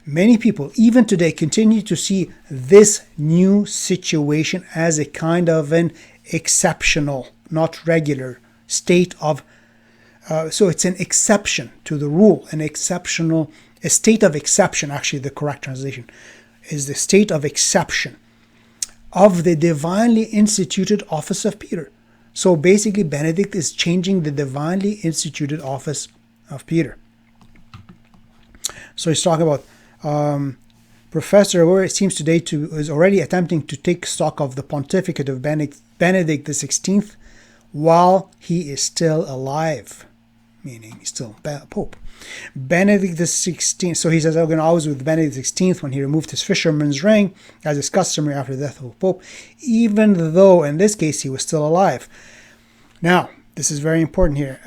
A: Many people, even today, continue to see this new situation as a kind of an exceptional, not regular state of, so it's an exception to the rule, a state of exception, actually the correct translation, is the state of exception of the divinely instituted office of Peter. So basically, Benedict is changing the divinely instituted office of Peter. So he's talking about Professor, where it seems today is already attempting to take stock of the pontificate of Benedict XVI while he is still alive, meaning he's still Pope. Benedict XVI, so he says, I was with Benedict XVI when he removed his fisherman's ring, as is customary after the death of a Pope, even though in this case he was still alive. Now, this is very important here.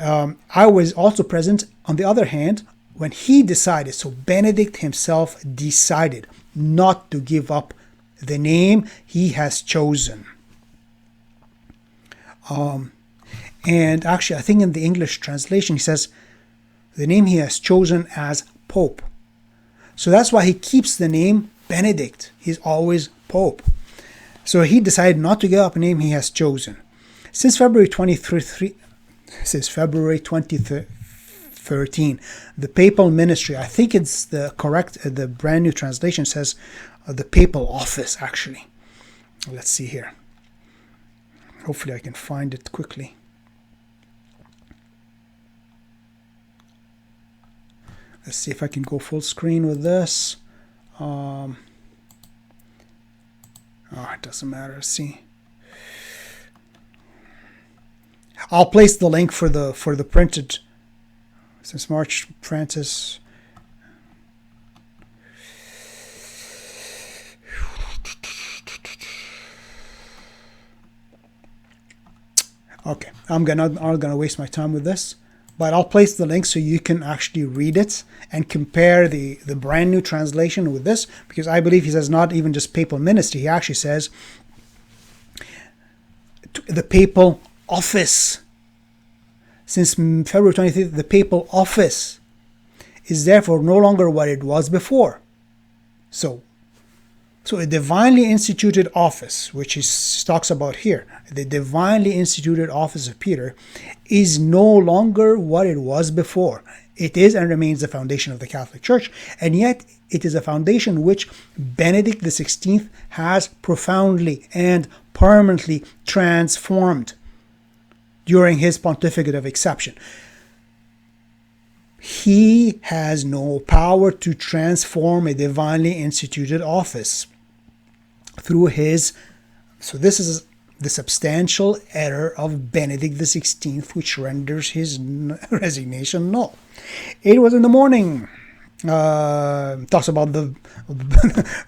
A: I was also present, on the other hand, when he decided, so Benedict himself decided not to give up the name he has chosen. And actually, I think in the English translation, he says the name he has chosen as Pope. So that's why he keeps the name Benedict. He's always Pope. So he decided not to give up a name he has chosen. Since February 2013, the papal ministry, I think it's the brand new translation says the papal office, actually. Let's see here. Hopefully I can find it quickly. Let's see if I can go full screen with this. It doesn't matter. Let's see. I'll place the link for the printed. Since March, Francis. Okay, I'm not gonna waste my time with this, but I'll place the link so you can actually read it and compare the brand new translation with this, because I believe he says not even just papal ministry, he actually says the papal office. Since February 23rd, the papal office is therefore no longer what it was before. So a divinely instituted office, which he talks about here, the divinely instituted office of Peter, is no longer what it was before. It is and remains the foundation of the Catholic Church, and yet it is a foundation which Benedict XVI has profoundly and permanently transformed during his pontificate of exception. He has no power to transform a divinely instituted office through his. So this is the substantial error of Benedict XVI, which renders his resignation null. It was in the morning. Talks about the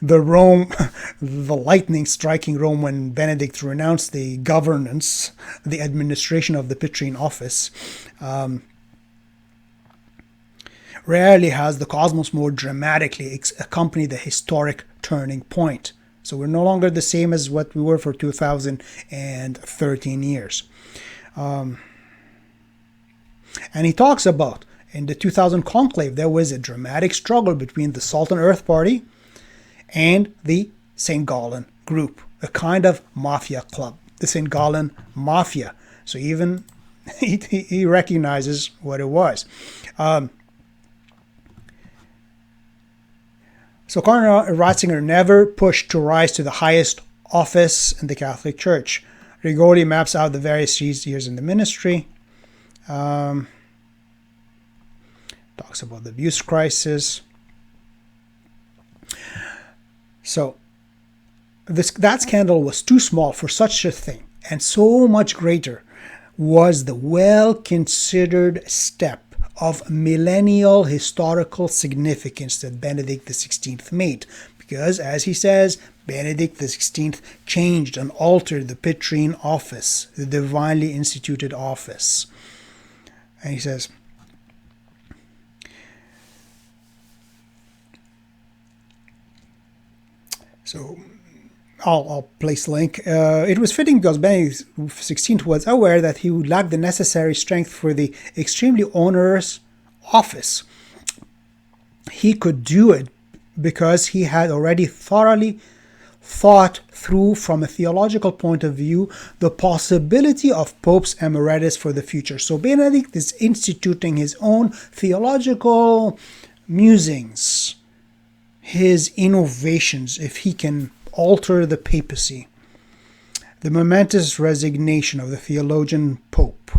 A: Rome, the lightning striking Rome when Benedict renounced the governance, the administration of the Petrine office. rarely has the cosmos more dramatically accompanied the historic turning point. So we're no longer the same as what we were for 2013 years. And he talks about, in the 2000 conclave, there was a dramatic struggle between the Salt and Earth Party and the St. Gallen group, a kind of mafia club, the St. Gallen Mafia. So even he recognizes what it was. So Cardinal Ratzinger never pushed to rise to the highest office in the Catholic Church. Rigoli maps out the various years in the ministry. Talks about the abuse crisis. So that scandal was too small for such a thing, and so much greater was the well-considered step of millennial historical significance that Benedict XVI made. Because, as he says, Benedict XVI changed and altered the Petrine office, the divinely instituted office. And he says, so I'll place the link. It was fitting because Benedict XVI was aware that he would lack the necessary strength for the extremely onerous office. He could do it because he had already thoroughly thought through, from a theological point of view, the possibility of Pope's emeritus for the future. So Benedict is instituting his own theological musings, his innovations, if he can alter the papacy. The momentous resignation of the theologian Pope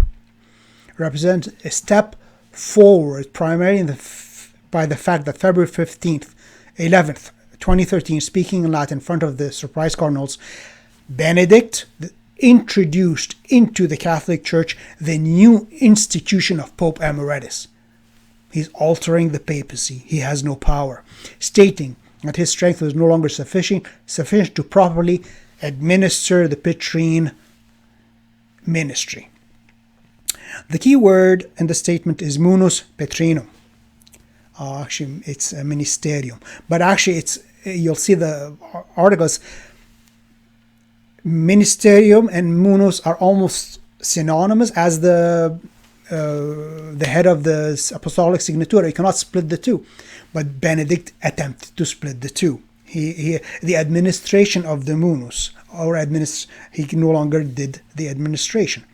A: represents a step forward, primarily by the fact that February 11th, 2013, speaking in Latin in front of the surprise cardinals, Benedict introduced into the Catholic Church the new institution of Pope Emeritus. He's altering the papacy. He has no power, stating that his strength was no longer sufficient to properly administer the Petrine ministry. The key word in the statement is munus Petrinum. Actually, it's a ministerium, but actually, it's, you'll see the articles. Ministerium and munus are almost synonymous as the head of the apostolic signature. You cannot split the two, but Benedict attempted to split the two. The administration of the munus, he no longer did the administration.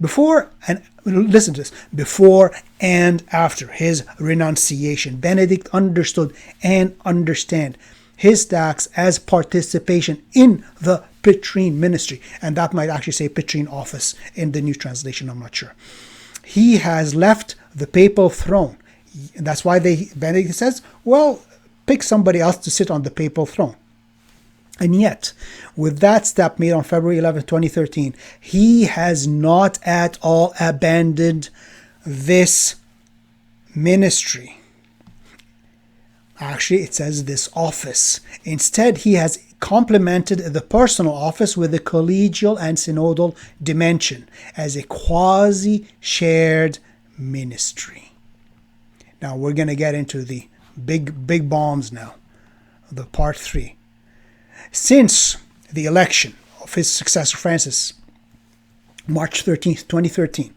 A: Before and listen to this, before and after his renunciation, Benedict understood and understand his tasks as participation in the Petrine ministry, and that might actually say Petrine office in the new translation, I'm not sure. He has left the papal throne. That's why Benedict says, well, pick somebody else to sit on the papal throne. And yet, with that step made on February 11, 2013, he has not at all abandoned this ministry. Actually, it says this office. Instead, he has complemented the personal office with a collegial and synodal dimension as a quasi-shared ministry. Now, we're going to get into the big bombs now, the part 3. Since the election of his successor Francis, March 13th, 2013,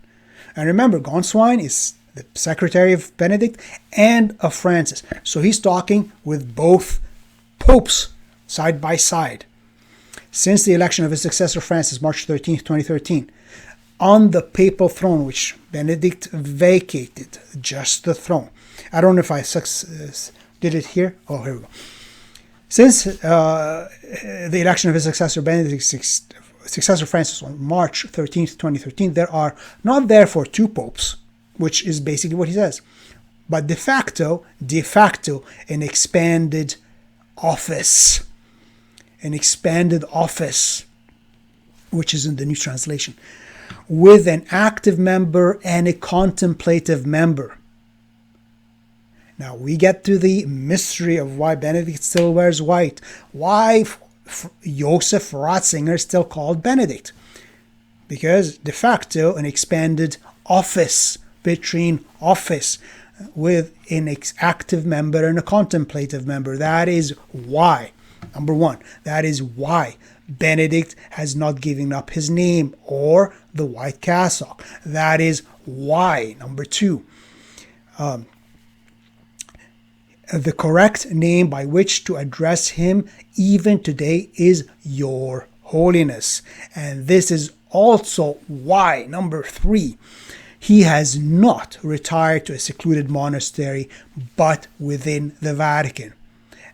A: and remember, Gänswein is the secretary of Benedict and of Francis, so he's talking with both popes side by side. Since the election of his successor Francis, March 13th, 2013, on the papal throne, which Benedict vacated, just the throne. I don't know if I did it here. Oh, here we go. Since the election of his successor, Benedict's successor Francis, on March 13th, 2013, there are not therefore two popes, which is basically what he says, but de facto, an expanded office. An expanded office, which is in the new translation, with an active member and a contemplative member. Now we get to the mystery of why Benedict still wears white. Why Joseph Ratzinger is still called Benedict. Because de facto an expanded office, Petrine office. with an active member and a contemplative member. That is why, number one, that is why Benedict has not given up his name or the white cassock. That is why, number two, the correct name by which to address him even today is Your Holiness. And this is also why, number three, he has not retired to a secluded monastery, but within the Vatican,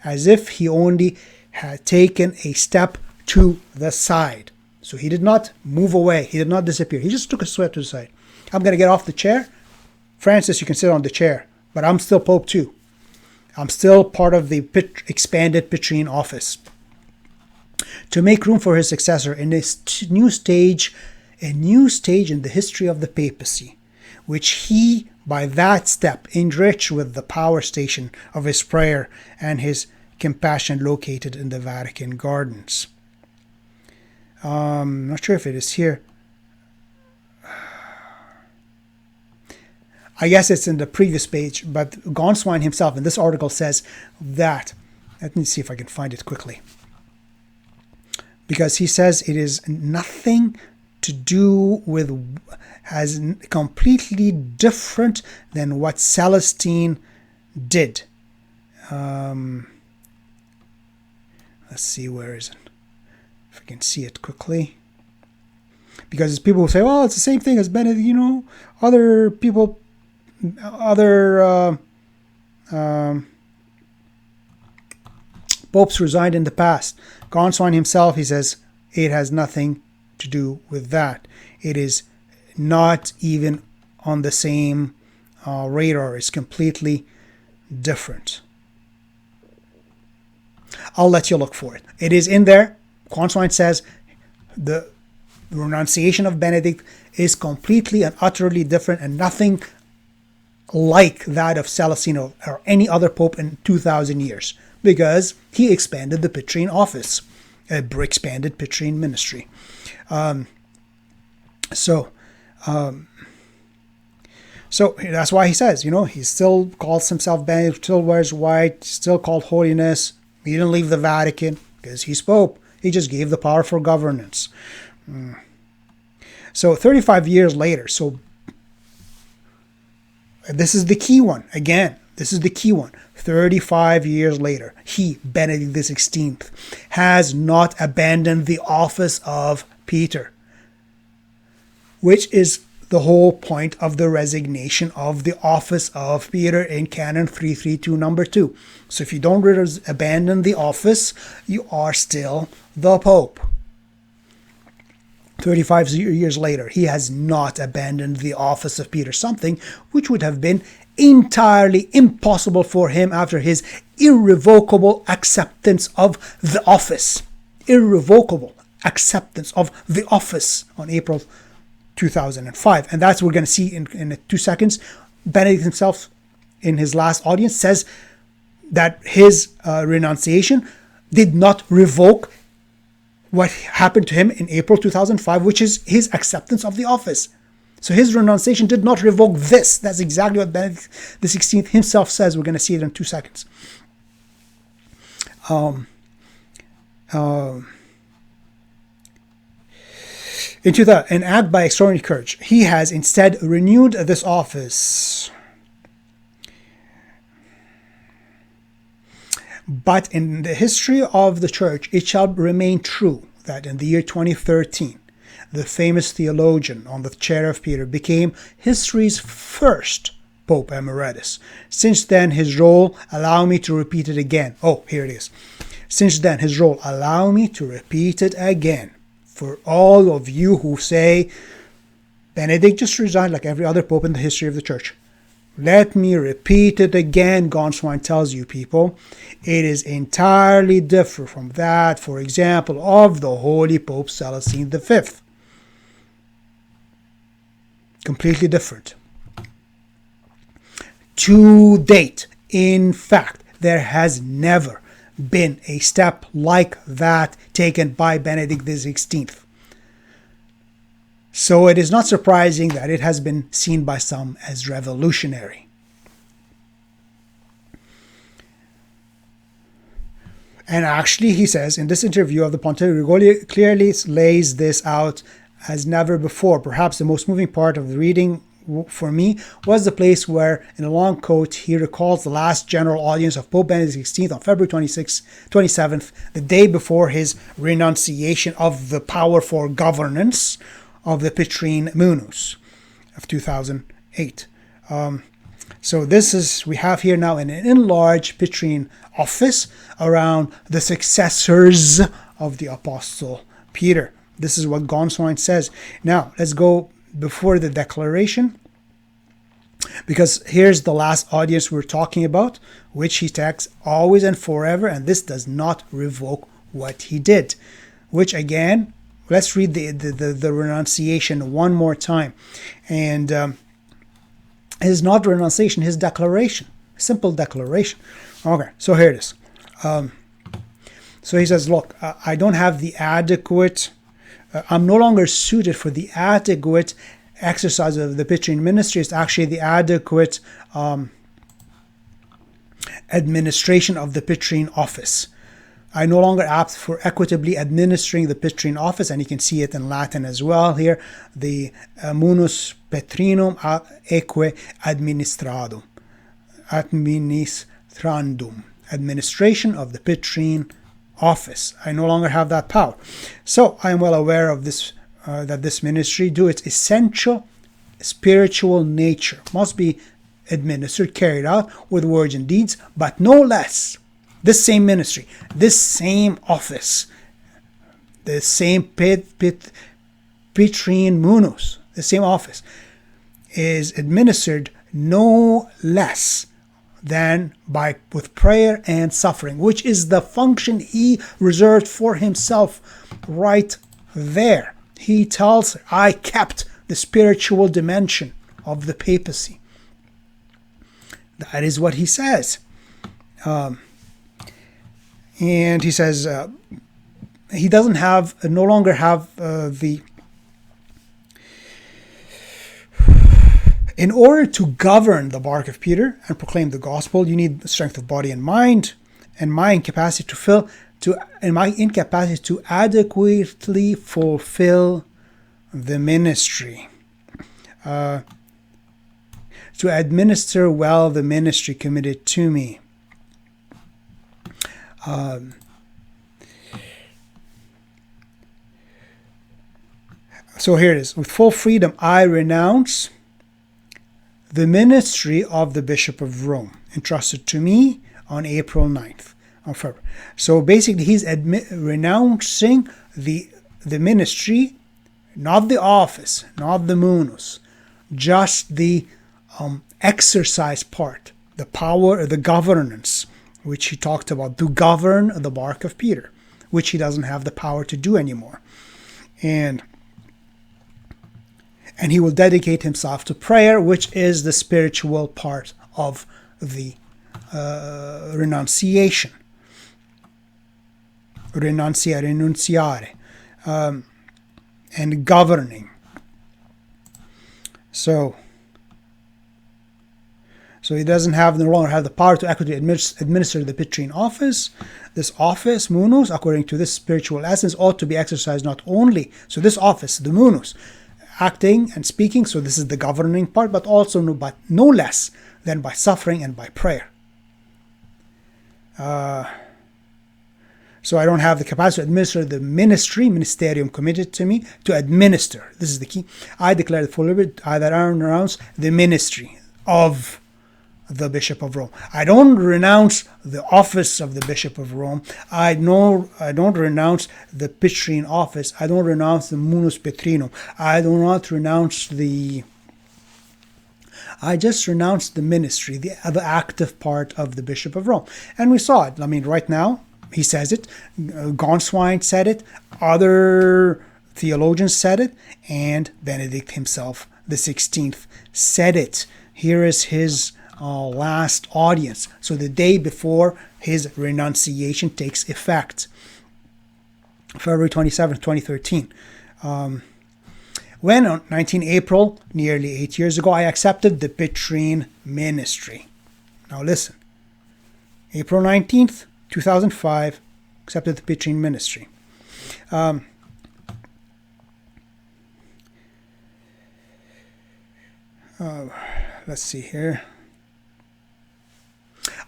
A: as if he only had taken a step to the side. So he did not move away. He did not disappear. He just took a step to the side. I'm going to get off the chair. Francis, you can sit on the chair, but I'm still Pope too. I'm still part of the expanded Petrine office. To make room for his successor in this new stage, a new stage in the history of the papacy, which he, by that step, enriched with the power station of his prayer and his compassion located in the Vatican gardens. I'm not sure if it is here. I guess it's in the previous page, but Gänswein himself in this article says that, let me see if I can find it quickly, because he says it is nothing to do with, has completely different than what Celestine did. Let's see, where is it? If I can see it quickly. Because people will say, well, it's the same thing as Benedict, other people, popes resigned in the past. Gänswein himself, he says, it has nothing to do with that. It is not even on the same radar. It's completely different. I'll let you look for it. It is in there. Gänswein says the renunciation of Benedict is completely and utterly different and nothing like that of Celestino or any other pope in 2,000 years, because he expanded the Petrine office, expanded Petrine ministry. So that's why he says, he still calls himself Benedict, still wears white, still called Holiness. He didn't leave the Vatican because he's Pope. He just gave the power for governance. So 35 years later, so this is the key one. Again, this is the key one. 35 years later, he, Benedict XVI, has not abandoned the office of Peter, which is the whole point of the resignation of the office of Peter in Canon 332, number 2. So if you don't abandon the office, you are still the Pope. 35 years later, he has not abandoned the office of Peter, something which would have been entirely impossible for him after his irrevocable acceptance of the office. Irrevocable acceptance of the office on April 2005. And that's what we're going to see in 2 seconds. Benedict himself, in his last audience, says that his renunciation did not revoke what happened to him in April 2005, which is his acceptance of the office. So his renunciation did not revoke this. That's exactly what Benedict XVI himself says. We're going to see it in 2 seconds. Into an act by extraordinary courage, he has instead renewed this office. But in the history of the Church, it shall remain true that in the year 2013, the famous theologian on the chair of Peter became history's first Pope Emeritus. Since then, his role, allow me to repeat it again. Oh, here it is. Since then, his role, allow me to repeat it again. For all of you who say, Benedict just resigned like every other Pope in the history of the Church. Let me repeat it again, Gänswein tells you people. It is entirely different from that, for example, of the Holy Pope Celestine V. Completely different. To date, in fact, there has never been a step like that taken by Benedict XVI. So it is not surprising that it has been seen by some as revolutionary. And actually, he says, in this interview of the Pontificate, Violi clearly lays this out as never before. Perhaps the most moving part of the reading for me was the place where, in a long quote, he recalls the last general audience of Pope Benedict XVI on February 27th, the day before his renunciation of the power for governance of the Petrine Munus of 2008. So this is, we have here now an enlarged Petrine office around the successors of the Apostle Peter. This is what Gänswein says. Now, let's go before the declaration, because here's the last audience we're talking about, which he tags always and forever, and this does not revoke what he did. Which again, let's read the renunciation one more time. And his not renunciation, his declaration, simple declaration. Okay, so here it is. So he says, look, I don't have the adequate, I'm no longer suited for the adequate exercise of the Petrine ministry. It's actually the adequate administration of the Petrine office. I no longer apt for equitably administering the Petrine office, and you can see it in Latin as well here, the munus Petrinum eque administrandum, administration of the Petrine office. I no longer have that power. So I am well aware of this, that this ministry, due its essential spiritual nature, must be administered, carried out with words and deeds, but no less. This same ministry, this same office, the same Petrine Munus, the same office, is administered no less than with prayer and suffering, which is the function he reserved for himself right there. He tells, I kept the spiritual dimension of the papacy. That is what he says. And he says he doesn't have, no longer have in order to govern the bark of Peter and proclaim the gospel, you need the strength of body and mind, and my incapacity to adequately fulfill the ministry, to administer well the ministry committed to me. So here it is. With full freedom, I renounce the ministry of the Bishop of Rome, entrusted to me on April 9th of February. So basically, he's renouncing the ministry, not the office, not the munus, just the exercise part, the power, the governance, which he talked about, to govern the bark of Peter, which he doesn't have the power to do anymore. And he will dedicate himself to prayer, which is the spiritual part of the renunciation. Renunciare. And governing. So he doesn't no longer have the power to accurately administer the Petrine office. This office, munus, according to this spiritual essence, ought to be exercised not only, so this office, the munus, acting and speaking, so this is the governing part, but also no less than by suffering and by prayer. So I don't have the capacity to administer the ministerium committed to me, to administer. This is the key. I declare the full liberty, I renounce the ministry of the Bishop of Rome. I don't renounce the office of the Bishop of Rome. I don't renounce the Petrine office. I don't renounce the munus Petrinum. I do not renounce I just renounce the ministry, the active part of the Bishop of Rome. And we saw it. I mean, right now, he says it. Gänswein said it. Other theologians said it. And Benedict himself, the 16th, said it. Here is his last audience. So the day before his renunciation takes effect. February 27, 2013. When on 19 April, nearly 8 years ago, I accepted the Petrine ministry. Now listen. April 19th, 2005, accepted the Petrine ministry. Let's see here.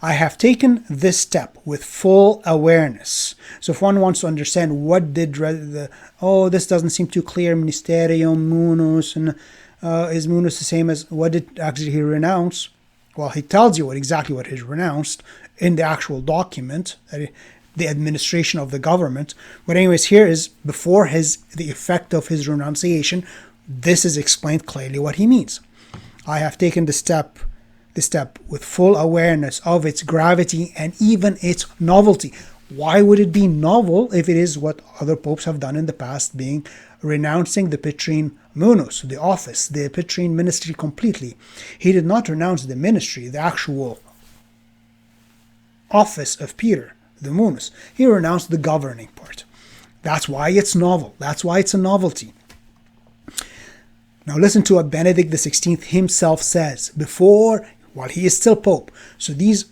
A: I have taken this step with full awareness. So if one wants to understand what did this doesn't seem too clear, ministerium, munus, and is munus the same as what did actually he renounce? Well, he tells you exactly what he renounced in the actual document, the administration of the government. But anyways, here is before the effect of his renunciation. This is explained clearly what he means. I have taken the step with full awareness of its gravity and even its novelty. Why would it be novel if it is what other popes have done in the past, being renouncing the Petrine munus, the office, the Petrine ministry completely? He did not renounce the ministry, the actual office of Peter, the munus. He renounced the governing part. That's why it's novel. That's why it's a novelty. Now listen to what Benedict XVI himself says while he is still Pope. So this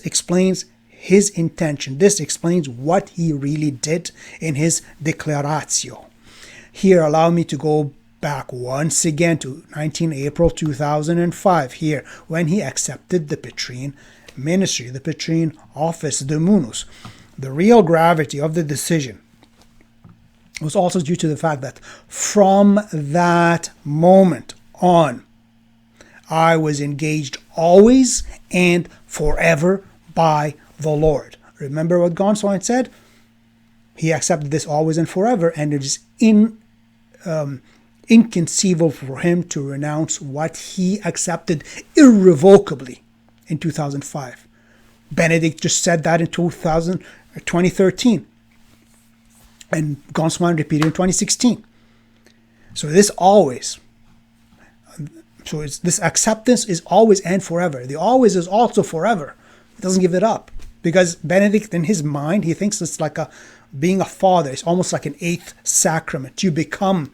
A: explains his intention. This explains what he really did in his Declaratio. Here, allow me to go back once again to 19 April 2005, here, when he accepted the Petrine ministry, the Petrine office, the munus. The real gravity of the decision was also due to the fact that from that moment on, I was engaged always and forever by the Lord. Remember what Gänswein said? He accepted this always and forever, and it is inconceivable for him to renounce what he accepted irrevocably in 2005. Benedict just said that in 2013. And Gänswein repeated in 2016. This acceptance is always and forever. The always is also forever. He doesn't give it up. Because Benedict, in his mind, he thinks it's like being a father. It's almost like an eighth sacrament. You become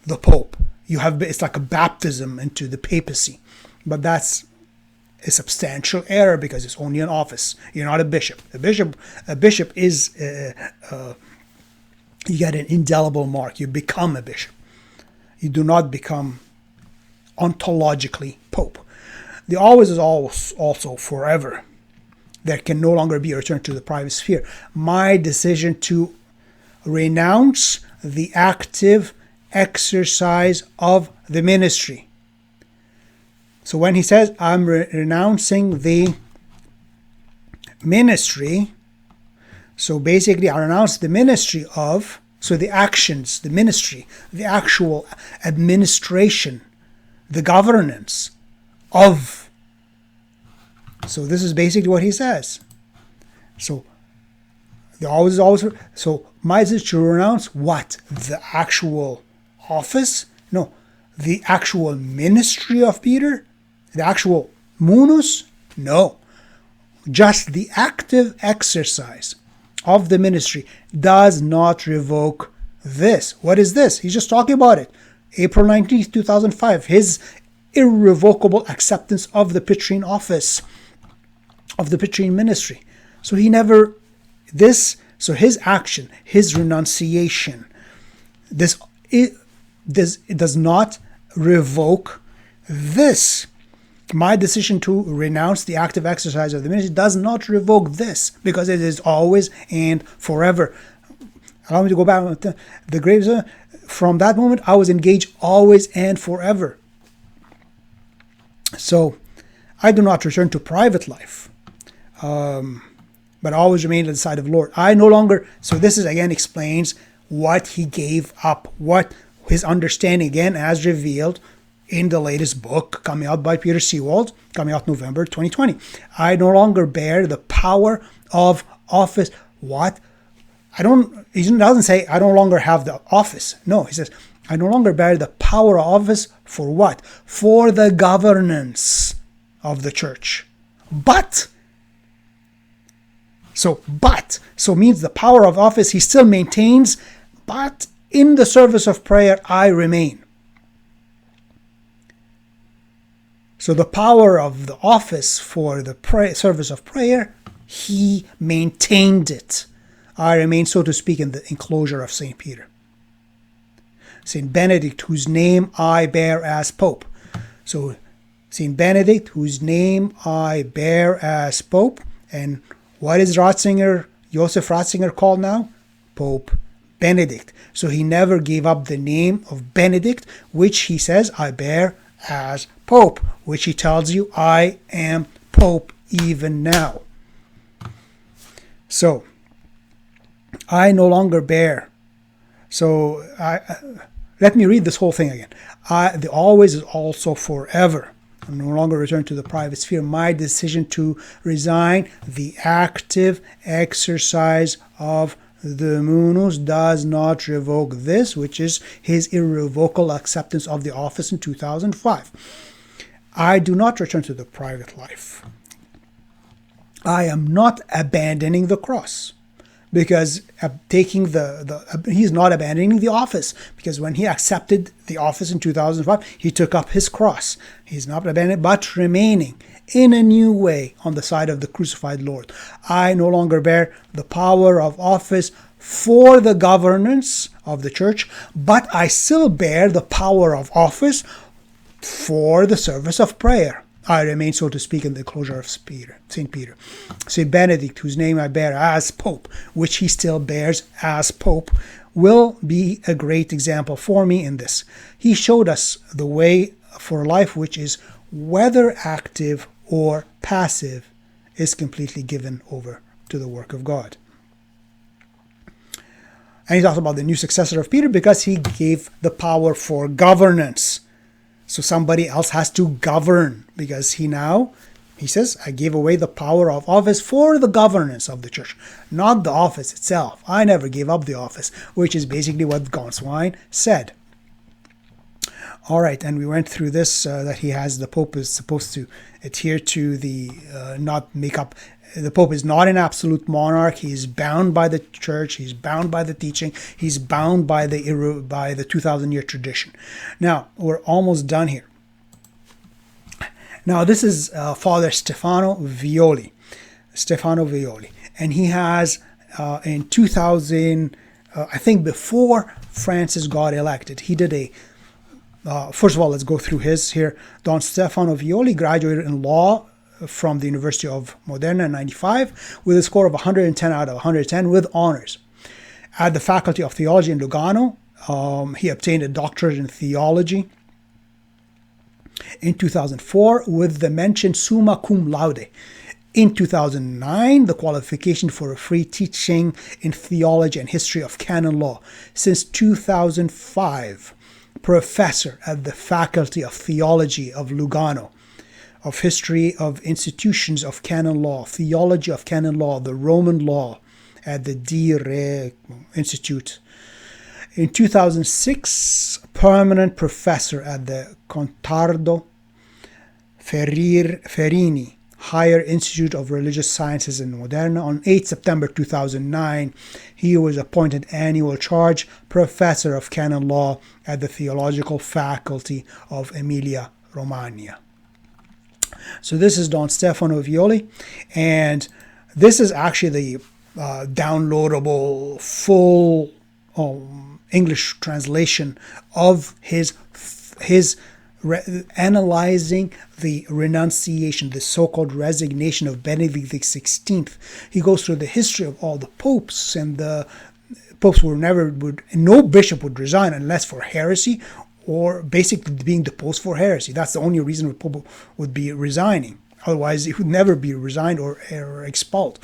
A: the Pope. It's like a baptism into the papacy. But that's a substantial error because it's only an office. You're not a bishop. A bishop is you get an indelible mark. You become a bishop. You do not become ontologically Pope. The always is also forever. There can no longer be a return to the private sphere. My decision to renounce the active exercise of the ministry. So when he says, I'm renouncing the ministry, so basically I renounce the ministry of, the actions, the ministry, the actual administration, the governance of. So this is basically what he says. So my decision to renounce what? The actual office? No. The actual ministry of Peter? The actual munus? No. Just the active exercise of the ministry does not revoke this. What is this? He's just talking about it. April 19th, 2005. His irrevocable acceptance of the Petrine office, of the Petrine ministry. So his action, his renunciation, it does not revoke this. My decision to renounce the active exercise of the ministry does not revoke this, because it is always and forever. Allow me to go back to the graves. From that moment, I was engaged always and forever. So, I do not return to private life, but always remain at the side of the Lord. I no longer. So this again explains what he gave up, what his understanding again as revealed in the latest book coming out by Peter Seewald, coming out November 2020. I no longer bear the power of office. What? He doesn't say I no longer have the office. No, he says I no longer bear the power of office for what? For the governance of the church. So means the power of office he still maintains, but in the service of prayer I remain. So the power of the office for the service of prayer, he maintained it I remain, so to speak, in the enclosure of St. Peter. St. Benedict, whose name I bear as Pope. So St. Benedict, whose name I bear as Pope. And what is Joseph Ratzinger called now? Pope Benedict. So he never gave up the name of Benedict, which he says, I bear as Pope, which he tells you, I am Pope even now. So, I no longer bear. So, let me read this whole thing again. The always is also forever. I no longer return to the private sphere. My decision to resign the active exercise of the munus does not revoke this, which is his irrevocable acceptance of the office in 2005. I do not return to the private life. I am not abandoning the cross, because he's not abandoning the office, because when he accepted the office in 2005, he took up his cross. He's not abandoning, but remaining in a new way on the side of the crucified Lord. I no longer bear the power of office for the governance of the church, but I still bear the power of office for the service of prayer. I remain, so to speak, in the enclosure of St. Peter. St. Benedict, whose name I bear as Pope, which he still bears as Pope, will be a great example for me in this. He showed us the way for life, which is whether active or passive, is completely given over to the work of God. And he talks about the new successor of Peter because he gave the power for governance. So somebody else has to govern, because he says, I gave away the power of office for the governance of the church, not the office itself. I never gave up the office, which is basically what Gänswein said. All right, and we went through this, that the Pope is supposed to adhere to the Pope is not an absolute monarch. He's bound by the church. He's bound by the teaching. He's bound by the 2,000-year tradition. Now, we're almost done here. Now, this is Father Stefano Violi. And he has, in 2000, I think before Francis got elected, he did first of all, let's go through his here. Don Stefano Violi graduated in law from the University of Modena in 1995 with a score of 110 out of 110 with honors. At the Faculty of Theology in Lugano, he obtained a doctorate in theology in 2004 with the mention summa cum laude. In 2009, the qualification for a free teaching in theology and history of canon law. Since 2005, professor at the Faculty of Theology of Lugano, of history of institutions of canon law, theology of canon law, the Roman law at the Re Institute. In 2006, permanent professor at the Contardo Ferrini Higher Institute of Religious Sciences in Modena. On 8 September 2009, he was appointed annual charge professor of canon law at the Theological Faculty of Emilia-Romagna. So this is Don Stefano Violi, and this is actually the downloadable full English translation of his analyzing the renunciation, the so-called resignation of Benedict XVI. He goes through the history of all the popes, and the popes no bishop would resign unless for heresy, or basically being deposed for heresy. That's the only reason a pope would be resigning. Otherwise, he would never be resigned or expelled.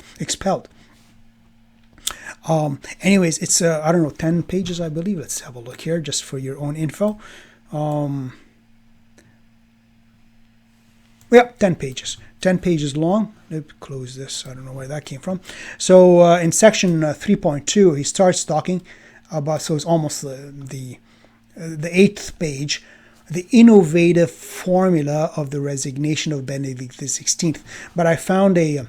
A: Anyways, it's 10 pages, I believe. Let's have a look here just for your own info. 10 pages. 10 pages long. Let me close this. I don't know where that came from. So in section 3.2, he starts talking about, so it's almost the 8th page, the innovative formula of the resignation of Benedict XVI. But I found the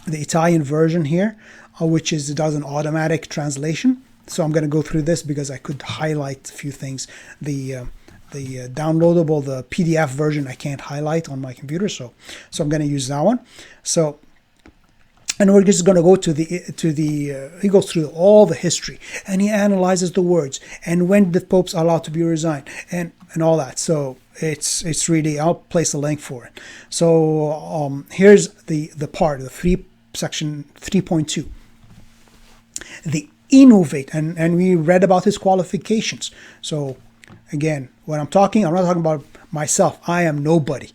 A: Italian version here, which does an automatic translation. So I'm going to go through this because I could highlight a few things. The downloadable, the PDF version, I can't highlight on my computer, so I'm going to use that one. So And we're just going to go he goes through all the history, and he analyzes the words and when the popes are allowed to be resigned and all that. So it's really, I'll place a link for it. So here's the part, section 3.2. The innovate, and we read about his qualifications. So again, when I'm not talking about myself. I am nobody.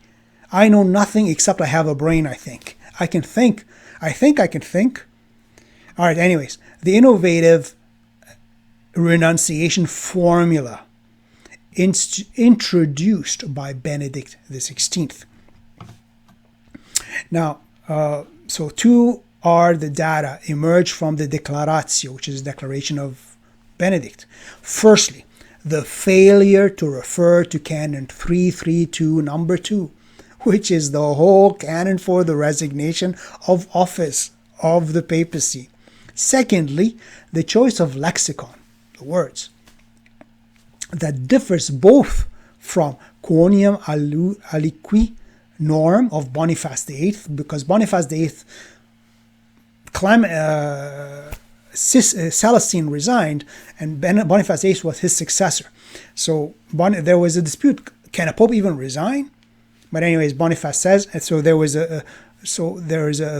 A: I know nothing except I have a brain, I think. I can think. I think I can think. All right, anyways, the innovative renunciation formula introduced by Benedict XVI. Now, so two are the data emerged from the Declaratio, which is the declaration of Benedict. Firstly, the failure to refer to Canon 332, number 2, which is the whole canon for the resignation of office of the papacy. Secondly, the choice of lexicon, the words, that differs both from quoniam aliqui norm of Boniface VIII, because Boniface VIII, Celestine resigned, and Boniface VIII was his successor. So there was a dispute. Can a pope even resign? But anyways, Boniface says, and so there is a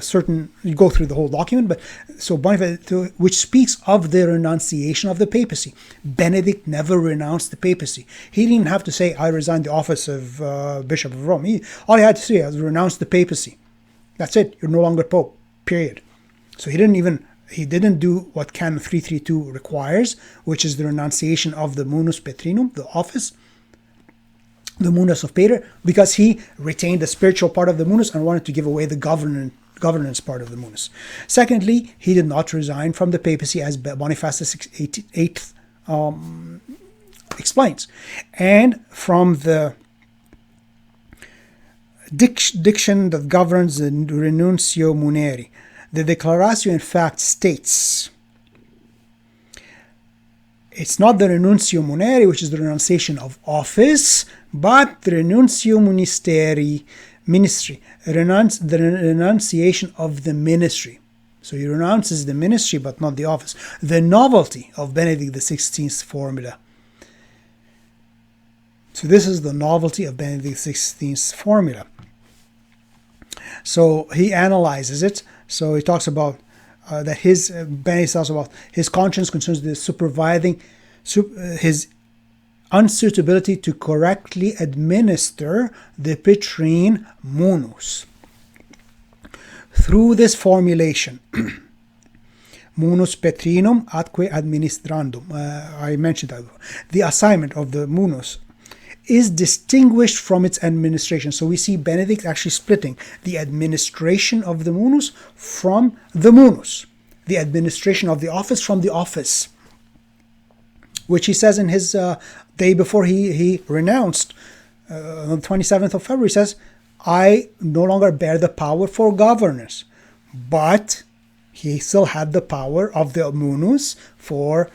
A: certain, you go through the whole document, but so Boniface, which speaks of the renunciation of the papacy. Benedict never renounced the papacy. He didn't have to say, I resigned the office of Bishop of Rome. All he had to say was renounce the papacy. That's it. You're no longer pope, period. So he didn't do what Canon 332 requires, which is the renunciation of the munus petrinum, the office, the munus of Peter, because he retained the spiritual part of the munus and wanted to give away the governance part of the munus. Secondly, he did not resign from the papacy, as Boniface VIII explains. And from the diction that governs the Renunciatio Muneri, the Declaratio in fact states, it's not the Renunciatio Muneri, which is the renunciation of office, but the Renunciatio ministry, the renunciation of the ministry. So he renounces the ministry, but not the office. The novelty of Benedict XVI's formula. So this is the novelty of Benedict XVI's formula. So he analyzes it. So he talks about that Benedict talks about his conscience concerns the supervising his unsuitability to correctly administer the Petrine munus. Through this formulation, munus Petrinum atque administrandum, I mentioned that, the assignment of the munus is distinguished from its administration. So we see Benedict actually splitting the administration of the munus from the munus, the administration of the office from the office, which he says in his day before he renounced, on the 27th of February, he says, I no longer bear the power for governance, but he still had the power of the munus for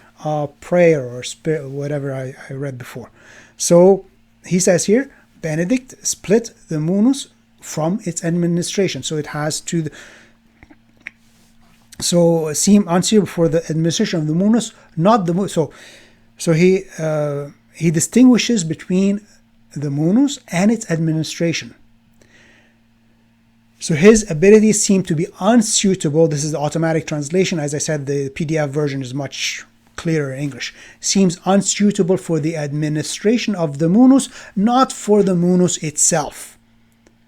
A: prayer or spirit, whatever I read before. So he says here, Benedict split the munus from its administration. So it has to, so seem unsuitable for the administration of the munus, not the munus. So he distinguishes between the munus and its administration. So his abilities seem to be unsuitable. This is the automatic translation. As I said, the PDF version is much clearer in English. Seems unsuitable for the administration of the munus, not for the munus itself.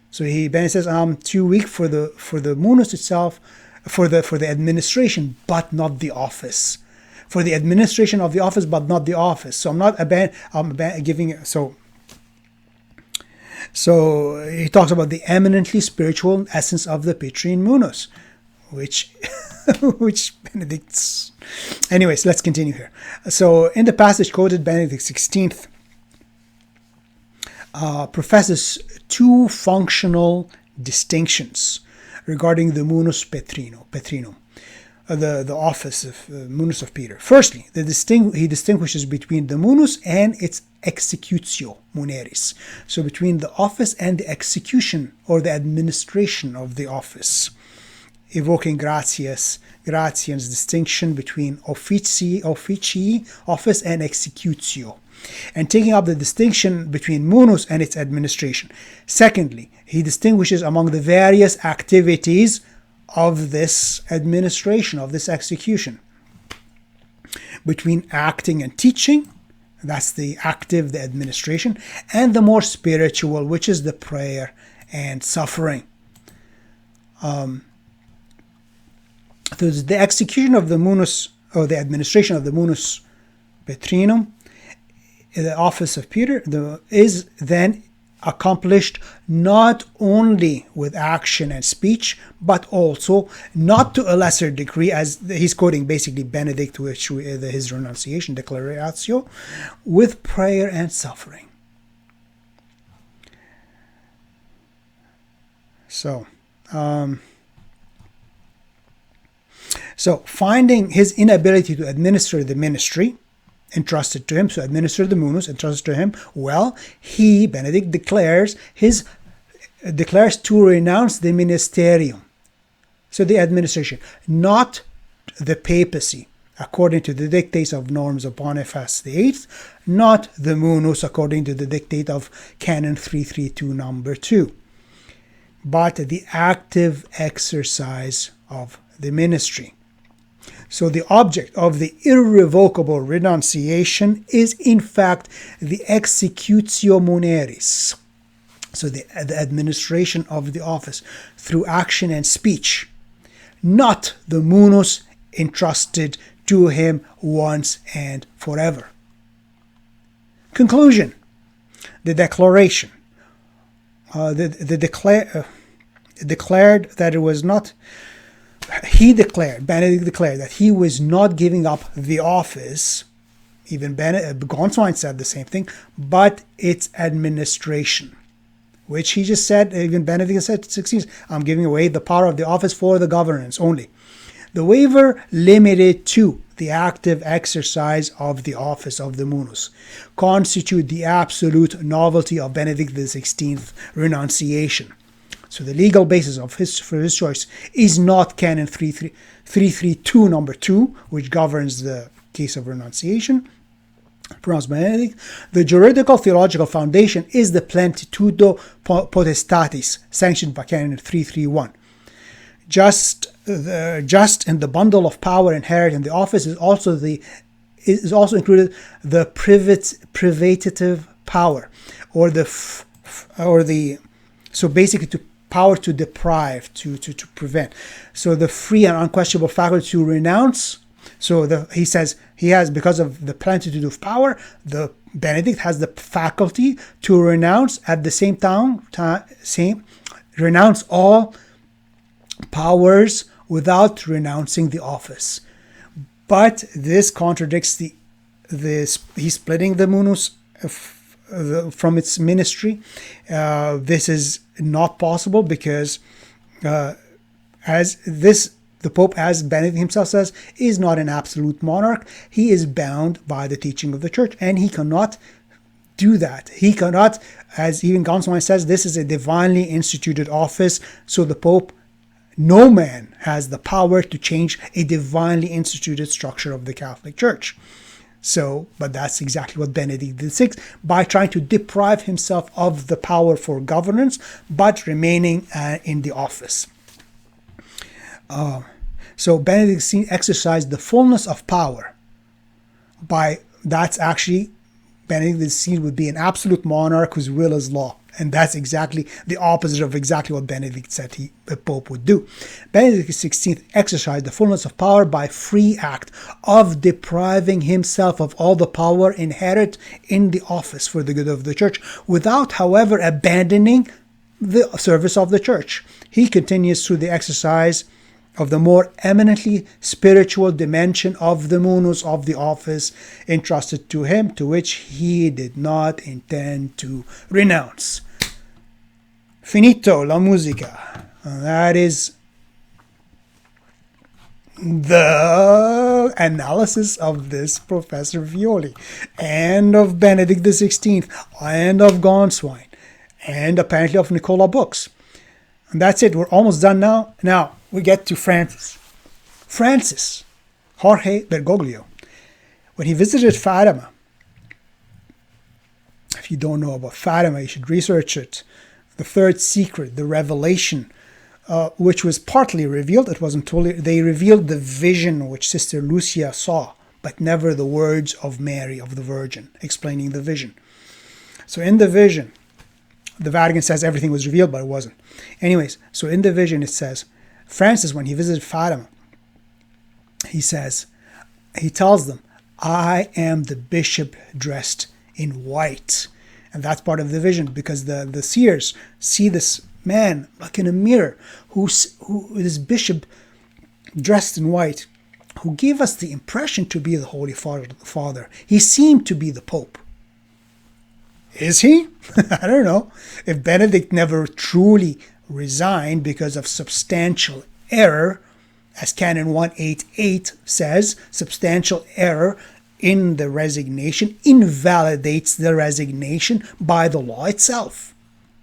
A: So Benedict says, I'm too weak for the munus itself, for the administration, but not the office. For the administration of the office, but not the office. So I'm giving. So he talks about the eminently spiritual essence of the Petrine munus, which Benedict's. Anyways, let's continue here. So in the passage quoted, Benedict XVI professes two functional distinctions regarding the munus petrinum, the office of munus of Peter. Firstly, he distinguishes between the munus and its executio muneris, so between the office and the execution or the administration of the office. evoking gratian's distinction between officii, office, and executio, and taking up the distinction between munus and its administration. Secondly, he distinguishes among the various activities of this administration, of this execution, between acting and teaching, that's the active, the administration, and the more spiritual, which is the prayer and suffering. So the execution of the munus, or the administration of the munus petrinum, the office of Peter, is then accomplished not only with action and speech, but also, not to a lesser degree, as he's quoting basically Benedict, his renunciation, declaratio, with prayer and suffering. So finding his inability to administer the ministry entrusted to him, so administer the munus entrusted to him, Benedict declares to renounce the ministerium, so the administration, not the papacy, according to the dictates of norms of Boniface VIII, not the munus according to the dictate of Canon 332 number 2, but the active exercise of the ministry. So the object of the irrevocable renunciation is in fact the executio muneris, so the administration of the office through action and speech, not the munus entrusted to him once and forever. Conclusion. The declaration. Declared that it was not. Benedict declared that he was not giving up the office. Even Gänswein said the same thing, but its administration, which he just said, even Benedict said, 16, I'm giving away the power of the office for the governance only. The waiver limited to the active exercise of the office of the munus constitute the absolute novelty of Benedict XVI renunciation. So the legal basis for his choice is not Canon 332 number 2, which governs the case of renunciation, pronounced Benedict. The juridical theological foundation is the plenitudo potestatis, sanctioned by Canon 331. Just in the bundle of power inherent in the office is also included the privative power, so basically to power to deprive, to prevent. So the free and unquestionable faculty to renounce. So he says he has, because of the plenitude of power, the Benedict has the faculty to renounce at the same time, renounce all powers without renouncing the office. But this contradicts he's splitting the munus from its ministry. This is not possible because the Pope, as Benedict himself says, is not an absolute monarch. He is bound by the teaching of the Church, and he cannot do that. He cannot, as even Gänswein says, this is a divinely instituted office, so the Pope, no man has the power to change a divinely instituted structure of the Catholic Church. But that's exactly what Benedict XVI, by trying to deprive himself of the power for governance, but remaining in the office. So Benedict XVI exercised the fullness of power. That's actually, Benedict XVI would be an absolute monarch whose will is law. And that's exactly the opposite of exactly what Benedict said the Pope would do. Benedict XVI exercised the fullness of power by free act of depriving himself of all the power inherent in the office for the good of the Church, without, however, abandoning the service of the Church. He continues through the exercise of the more eminently spiritual dimension of the munus of the office entrusted to him, to which he did not intend to renounce. Finito la musica. That is the analysis of this Professor Violi, and of Benedict XVI, and of Gänswein, and apparently of Nicola Books. And that's it. We're almost done now. Now, we get to Francis. Francis, Jorge Bergoglio, when he visited Fatima, if you don't know about Fatima, you should research it. The third secret, the revelation, which was partly revealed. It wasn't totally. They revealed the vision which Sister Lucia saw, but never the words of Mary, of the Virgin, explaining the vision. So in the vision, the Vatican says everything was revealed, but it wasn't. Anyways, so in the vision it says, Francis, when he visited Fatima, he tells them, I am the bishop dressed in white. And that's part of the vision, because the seers see this man like in a mirror, who this bishop dressed in white, who gave us the impression to be the Holy Father. He seemed to be the Pope. Is he? I don't know. If Benedict never truly resigned because of substantial error, as Canon 188 says, substantial error in the resignation invalidates the resignation by the law itself.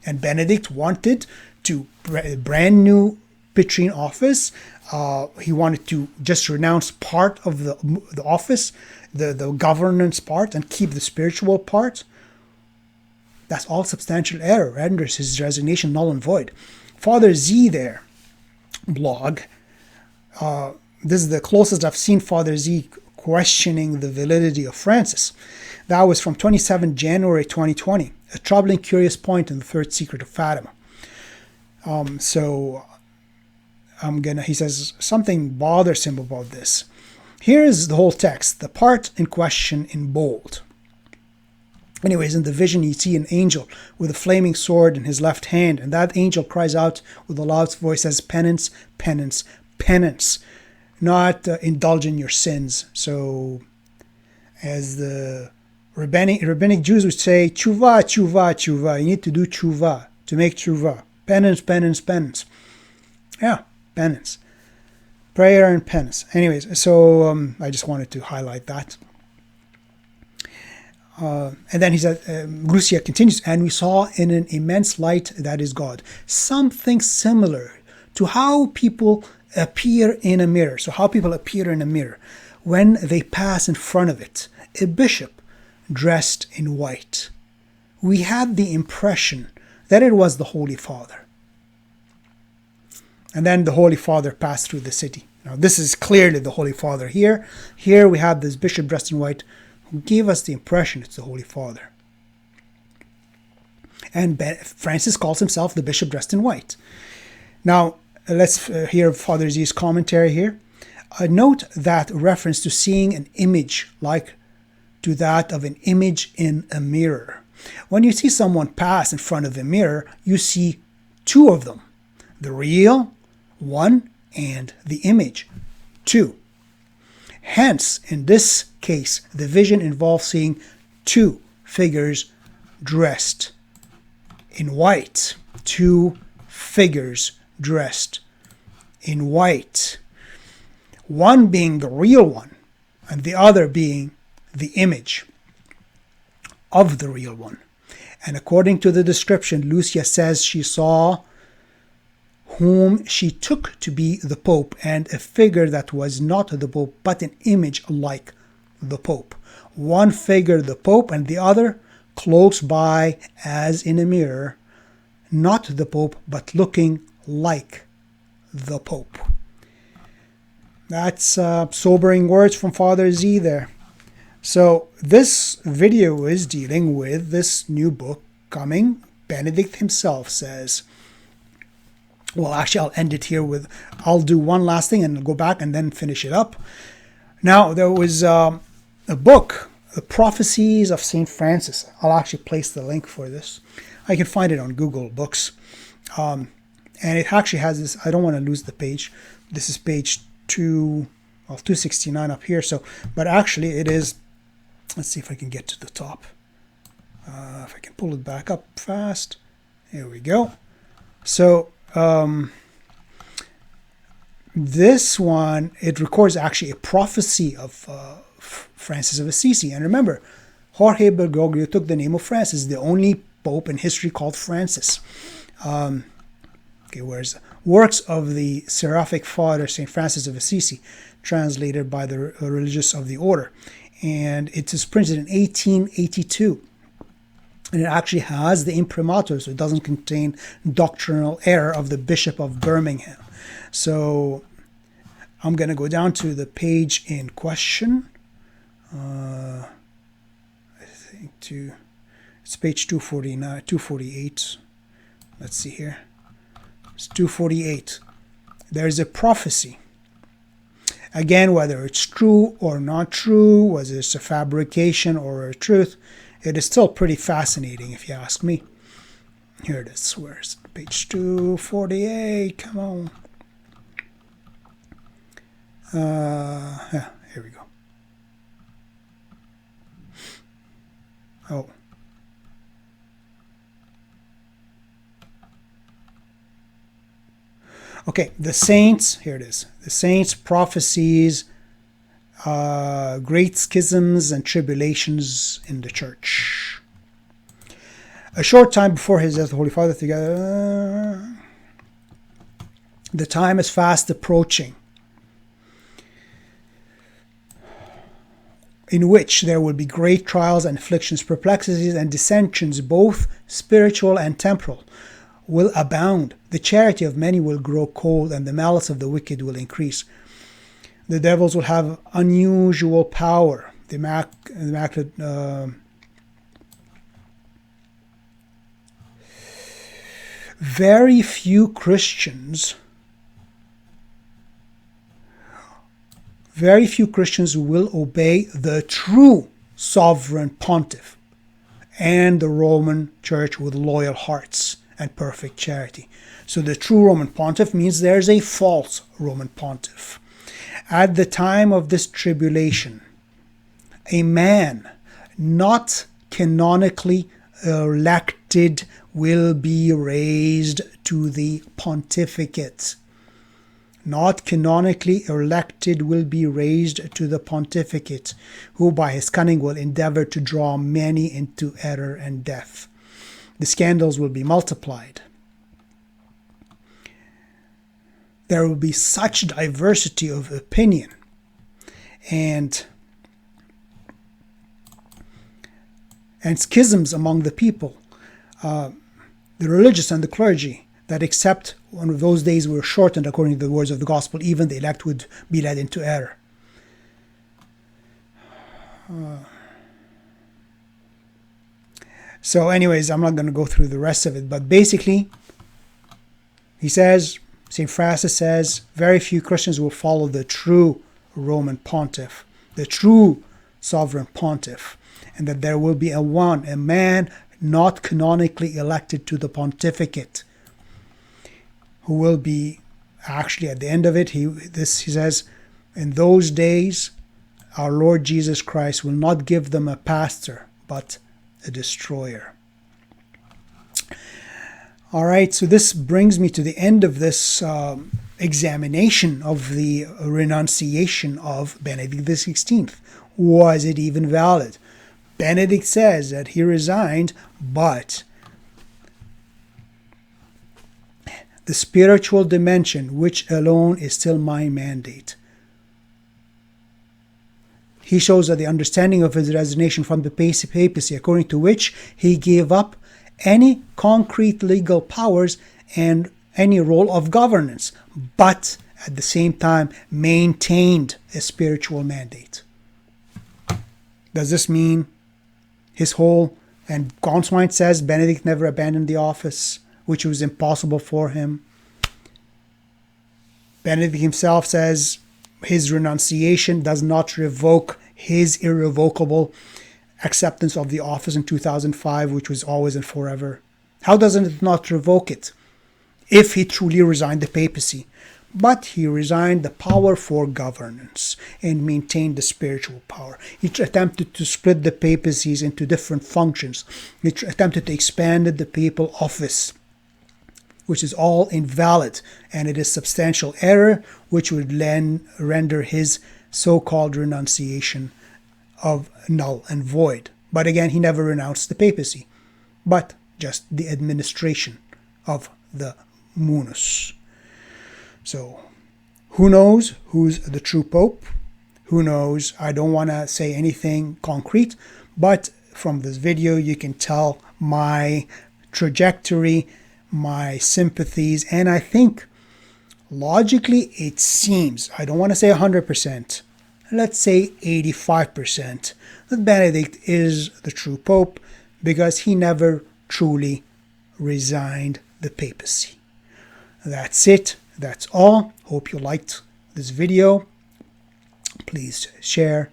A: And Benedict wanted to brand new Petrine office. He wanted to just renounce part of the office, the governance part, and keep the spiritual part. That's all substantial error, renders his resignation null and void. Father Z there, blog, this is the closest I've seen Father Z questioning the validity of Francis. That was from 27 January 2020, a troubling, curious point in the third secret of Fatima. He says something bothers him about this. Here is the whole text, the part in question in bold. Anyways, in the vision, you see an angel with a flaming sword in his left hand, and that angel cries out with a loud voice, says, penance, penance, penance, not indulge in your sins. So, as the rabbinic Jews would say, tshuva, tshuva, tshuva. You need to do tshuva, to make tshuva. Penance, penance, penance. Yeah, penance. Prayer and penance. Anyways, so I just wanted to highlight that. And then he said, Lucia continues, and we saw in an immense light that is God. Something similar to how people appear in a mirror. So how people appear in a mirror when they pass in front of it. A bishop dressed in white. We had the impression that it was the Holy Father. And then the Holy Father passed through the city. Now this is clearly the Holy Father here. Here we have this bishop dressed in white who gave us the impression it's the Holy Father. And Francis calls himself the bishop dressed in white. Now, let's hear Father Z's commentary here. Note that reference to seeing an image like to that of an image in a mirror. When you see someone pass in front of a mirror, you see two of them. The real, one, and the image, two. Hence, in this case, the vision involves seeing two figures dressed in white. Two figures dressed in white. One being the real one, and the other being the image of the real one. And according to the description, Lucia says she saw whom she took to be the Pope, and a figure that was not the Pope, but an image like the Pope. One figure the Pope, and the other close by as in a mirror, not the Pope, but looking like the Pope. That's sobering words from Father Z there. So this video is dealing with this new book coming. Benedict himself says, well, actually, I'll end it here with, I'll do one last thing and go back and then finish it up. Now, there was a book, The Prophecies of St. Francis. I'll actually place the link for this. I can find it on Google Books. And it actually has this, I don't want to lose the page. This is page 269 up here. So, but actually it is, let's see if I can get to the top. If I can pull it back up fast. Here we go. So, this one, it records actually a prophecy of Francis of Assisi. And remember, Jorge Bergoglio took the name of Francis, the only pope in history called Francis. Okay, whereas works of the Seraphic Father St. Francis of Assisi, translated by the religious of the order. And it is printed in 1882. And it actually has the imprimatur, so it doesn't contain doctrinal error of the Bishop of Birmingham. So I'm going to go down to the page in question. I think it's page 249, 248. Let's see here. It's 248. There's a prophecy. Again, whether it's true or not true, whether it's a fabrication or a truth, it is still pretty fascinating if you ask me. Here it is. Where's it? Page 248? Come on. Yeah, here we go. Oh. Okay, the saints, here it is. The saints' prophecies, great schisms and tribulations in the church. A short time before his death, the Holy Father, together, the time is fast approaching, in which there will be great trials and afflictions, perplexities and dissensions, both spiritual and temporal, will abound. The charity of many will grow cold, and the malice of the wicked will increase. The devils will have unusual power. Very few Christians will obey the true sovereign pontiff and the Roman Church with loyal hearts and perfect charity. So the true Roman pontiff means there's a false Roman pontiff. At the time of this tribulation, a man not canonically elected will be raised to the pontificate. Not canonically elected will be raised to the pontificate, who by his cunning will endeavor to draw many into error and death. The scandals will be multiplied. There will be such diversity of opinion and schisms among the people, the religious and the clergy, that except one of those days were shortened according to the words of the gospel, even the elect would be led into error. So anyways, I'm not going to go through the rest of it, but basically, he says, St. Francis says, very few Christians will follow the true Roman pontiff, the true sovereign pontiff, and that there will be a man not canonically elected to the pontificate, who will be, actually at the end of it, he says, in those days, our Lord Jesus Christ will not give them a pastor, but a destroyer. All right, so this brings me to the end of this examination of the renunciation of Benedict XVI. Was it even valid? Benedict says that he resigned, but the spiritual dimension, which alone is still my mandate. He shows that the understanding of his resignation from the papacy, according to which he gave up any concrete legal powers and any role of governance, but at the same time maintained a spiritual mandate. Does this mean his whole, and Gänswein says Benedict never abandoned the office, which was impossible for him. Benedict himself says his renunciation does not revoke his irrevocable acceptance of the office in 2005, which was always and forever. How doesn't it not revoke it if he truly resigned the papacy? But he resigned the power for governance and maintained the spiritual power. He attempted to split the papacies into different functions. He attempted to expand the papal office, which is all invalid, and it is substantial error, which would then render his so-called renunciation of null and void. But again, he never renounced the papacy, but just the administration of the munus. So, who knows who's the true Pope? Who knows? I don't want to say anything concrete, but from this video you can tell my trajectory, my sympathies, and I think logically it seems, I don't want to say 100%, let's say 85%, that Benedict is the true Pope because he never truly resigned the papacy. That's it. That's all. Hope you liked this video. Please share.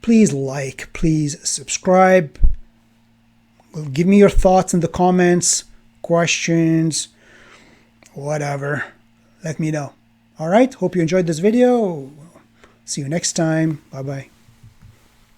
A: Please like. Please subscribe. Give me your thoughts in the comments, questions, whatever. Let me know. All right. Hope you enjoyed this video. See you next time. Bye-bye.